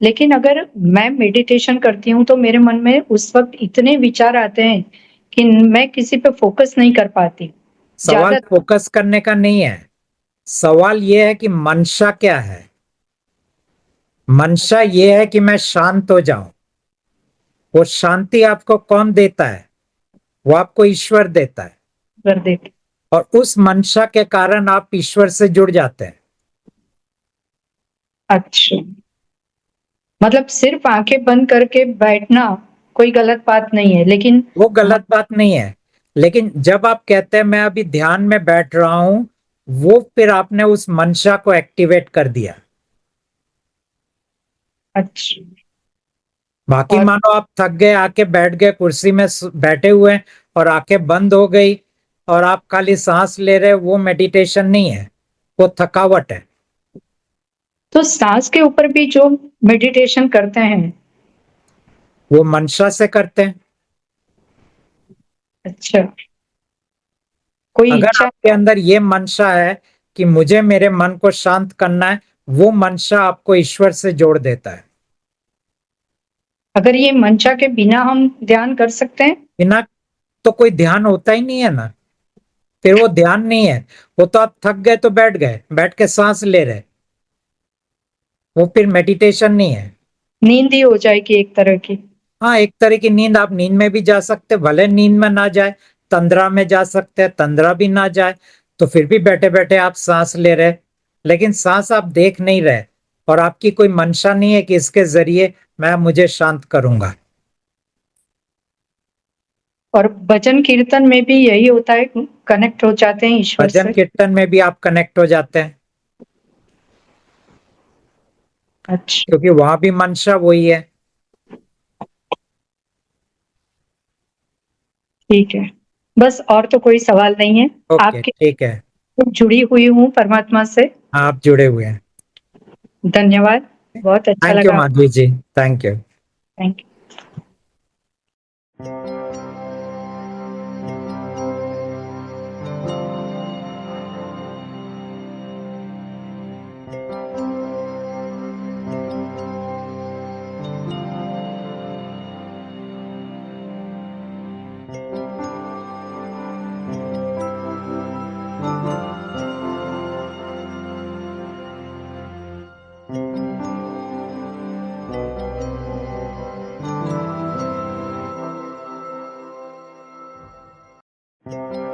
लेकिन अगर मैं मेडिटेशन करती हूँ तो मेरे मन में उस वक्त इतने विचार आते हैं कि मैं किसी पे फोकस नहीं कर पाती सवाल ज्यादा। फोकस करने का नहीं है, सवाल ये है कि मंशा क्या है। मंशा ये है कि मैं शांत हो जाऊं। वो शांति आपको कौन देता है? वो आपको ईश्वर देता है। कर देती। और उस मंशा के कारण आप ईश्वर से जुड़ जाते हैं। अच्छा, मतलब सिर्फ आंखें बंद करके बैठना कोई गलत बात नहीं है, लेकिन वो गलत बात नहीं है, लेकिन जब आप कहते हैं मैं अभी ध्यान में बैठ रहा हूं, वो फिर आपने उस मंशा को एक्टिवेट कर दिया। अच्छा। बाकी और मानो आप थक गए, आके बैठ गए कुर्सी में, बैठे हुए हैं, और आंखें बंद हो गई और आप खाली सांस ले रहे, वो मेडिटेशन नहीं है, वो थकावट है। तो सांस के ऊपर भी जो मेडिटेशन करते हैं। वो मंशा से करते हैं। अच्छा, कोई अगर इच्छा। आपके अंदर ये मंशा है कि मुझे मेरे मन को शांत करना है, वो मंशा आपको ईश्वर से जोड़ देता है। अगर ये मंशा के बिना हम ध्यान कर सकते हैं। बिना तो कोई ध्यान होता ही नहीं है ना, फिर वो ध्यान नहीं है। वो तो आप थक गए तो बैठ गए, बैठ के सांस ले रहे, वो फिर मेडिटेशन नहीं है। नींद ही हो जाएगी एक तरह की। हाँ, एक तरह की नींद। आप नींद में भी जा सकते, भले नींद में ना जाए, तंद्रा में जा सकते हैं, तंद्रा भी ना जाए तो फिर भी बैठे बैठे आप सांस ले रहे, लेकिन सांस आप देख नहीं रहे, और आपकी कोई मंशा नहीं है कि इसके जरिए मैं मुझे शांत करूंगा। और भजन कीर्तन में भी यही होता है, कनेक्ट हो जाते हैं ईश्वर भजन से। कीर्तन में भी आप कनेक्ट हो जाते हैं, अच्छा। क्योंकि वहां भी मंशा वही है। ठीक है, बस और तो कोई सवाल नहीं है। ओके, आपके ठीक है। जुड़ी हुई हूँ परमात्मा से। आप जुड़े हुए हैं। धन्यवाद, बहुत अच्छा थैंक यू लगा। Madhavi ji, thank you. Thank you. Thank you.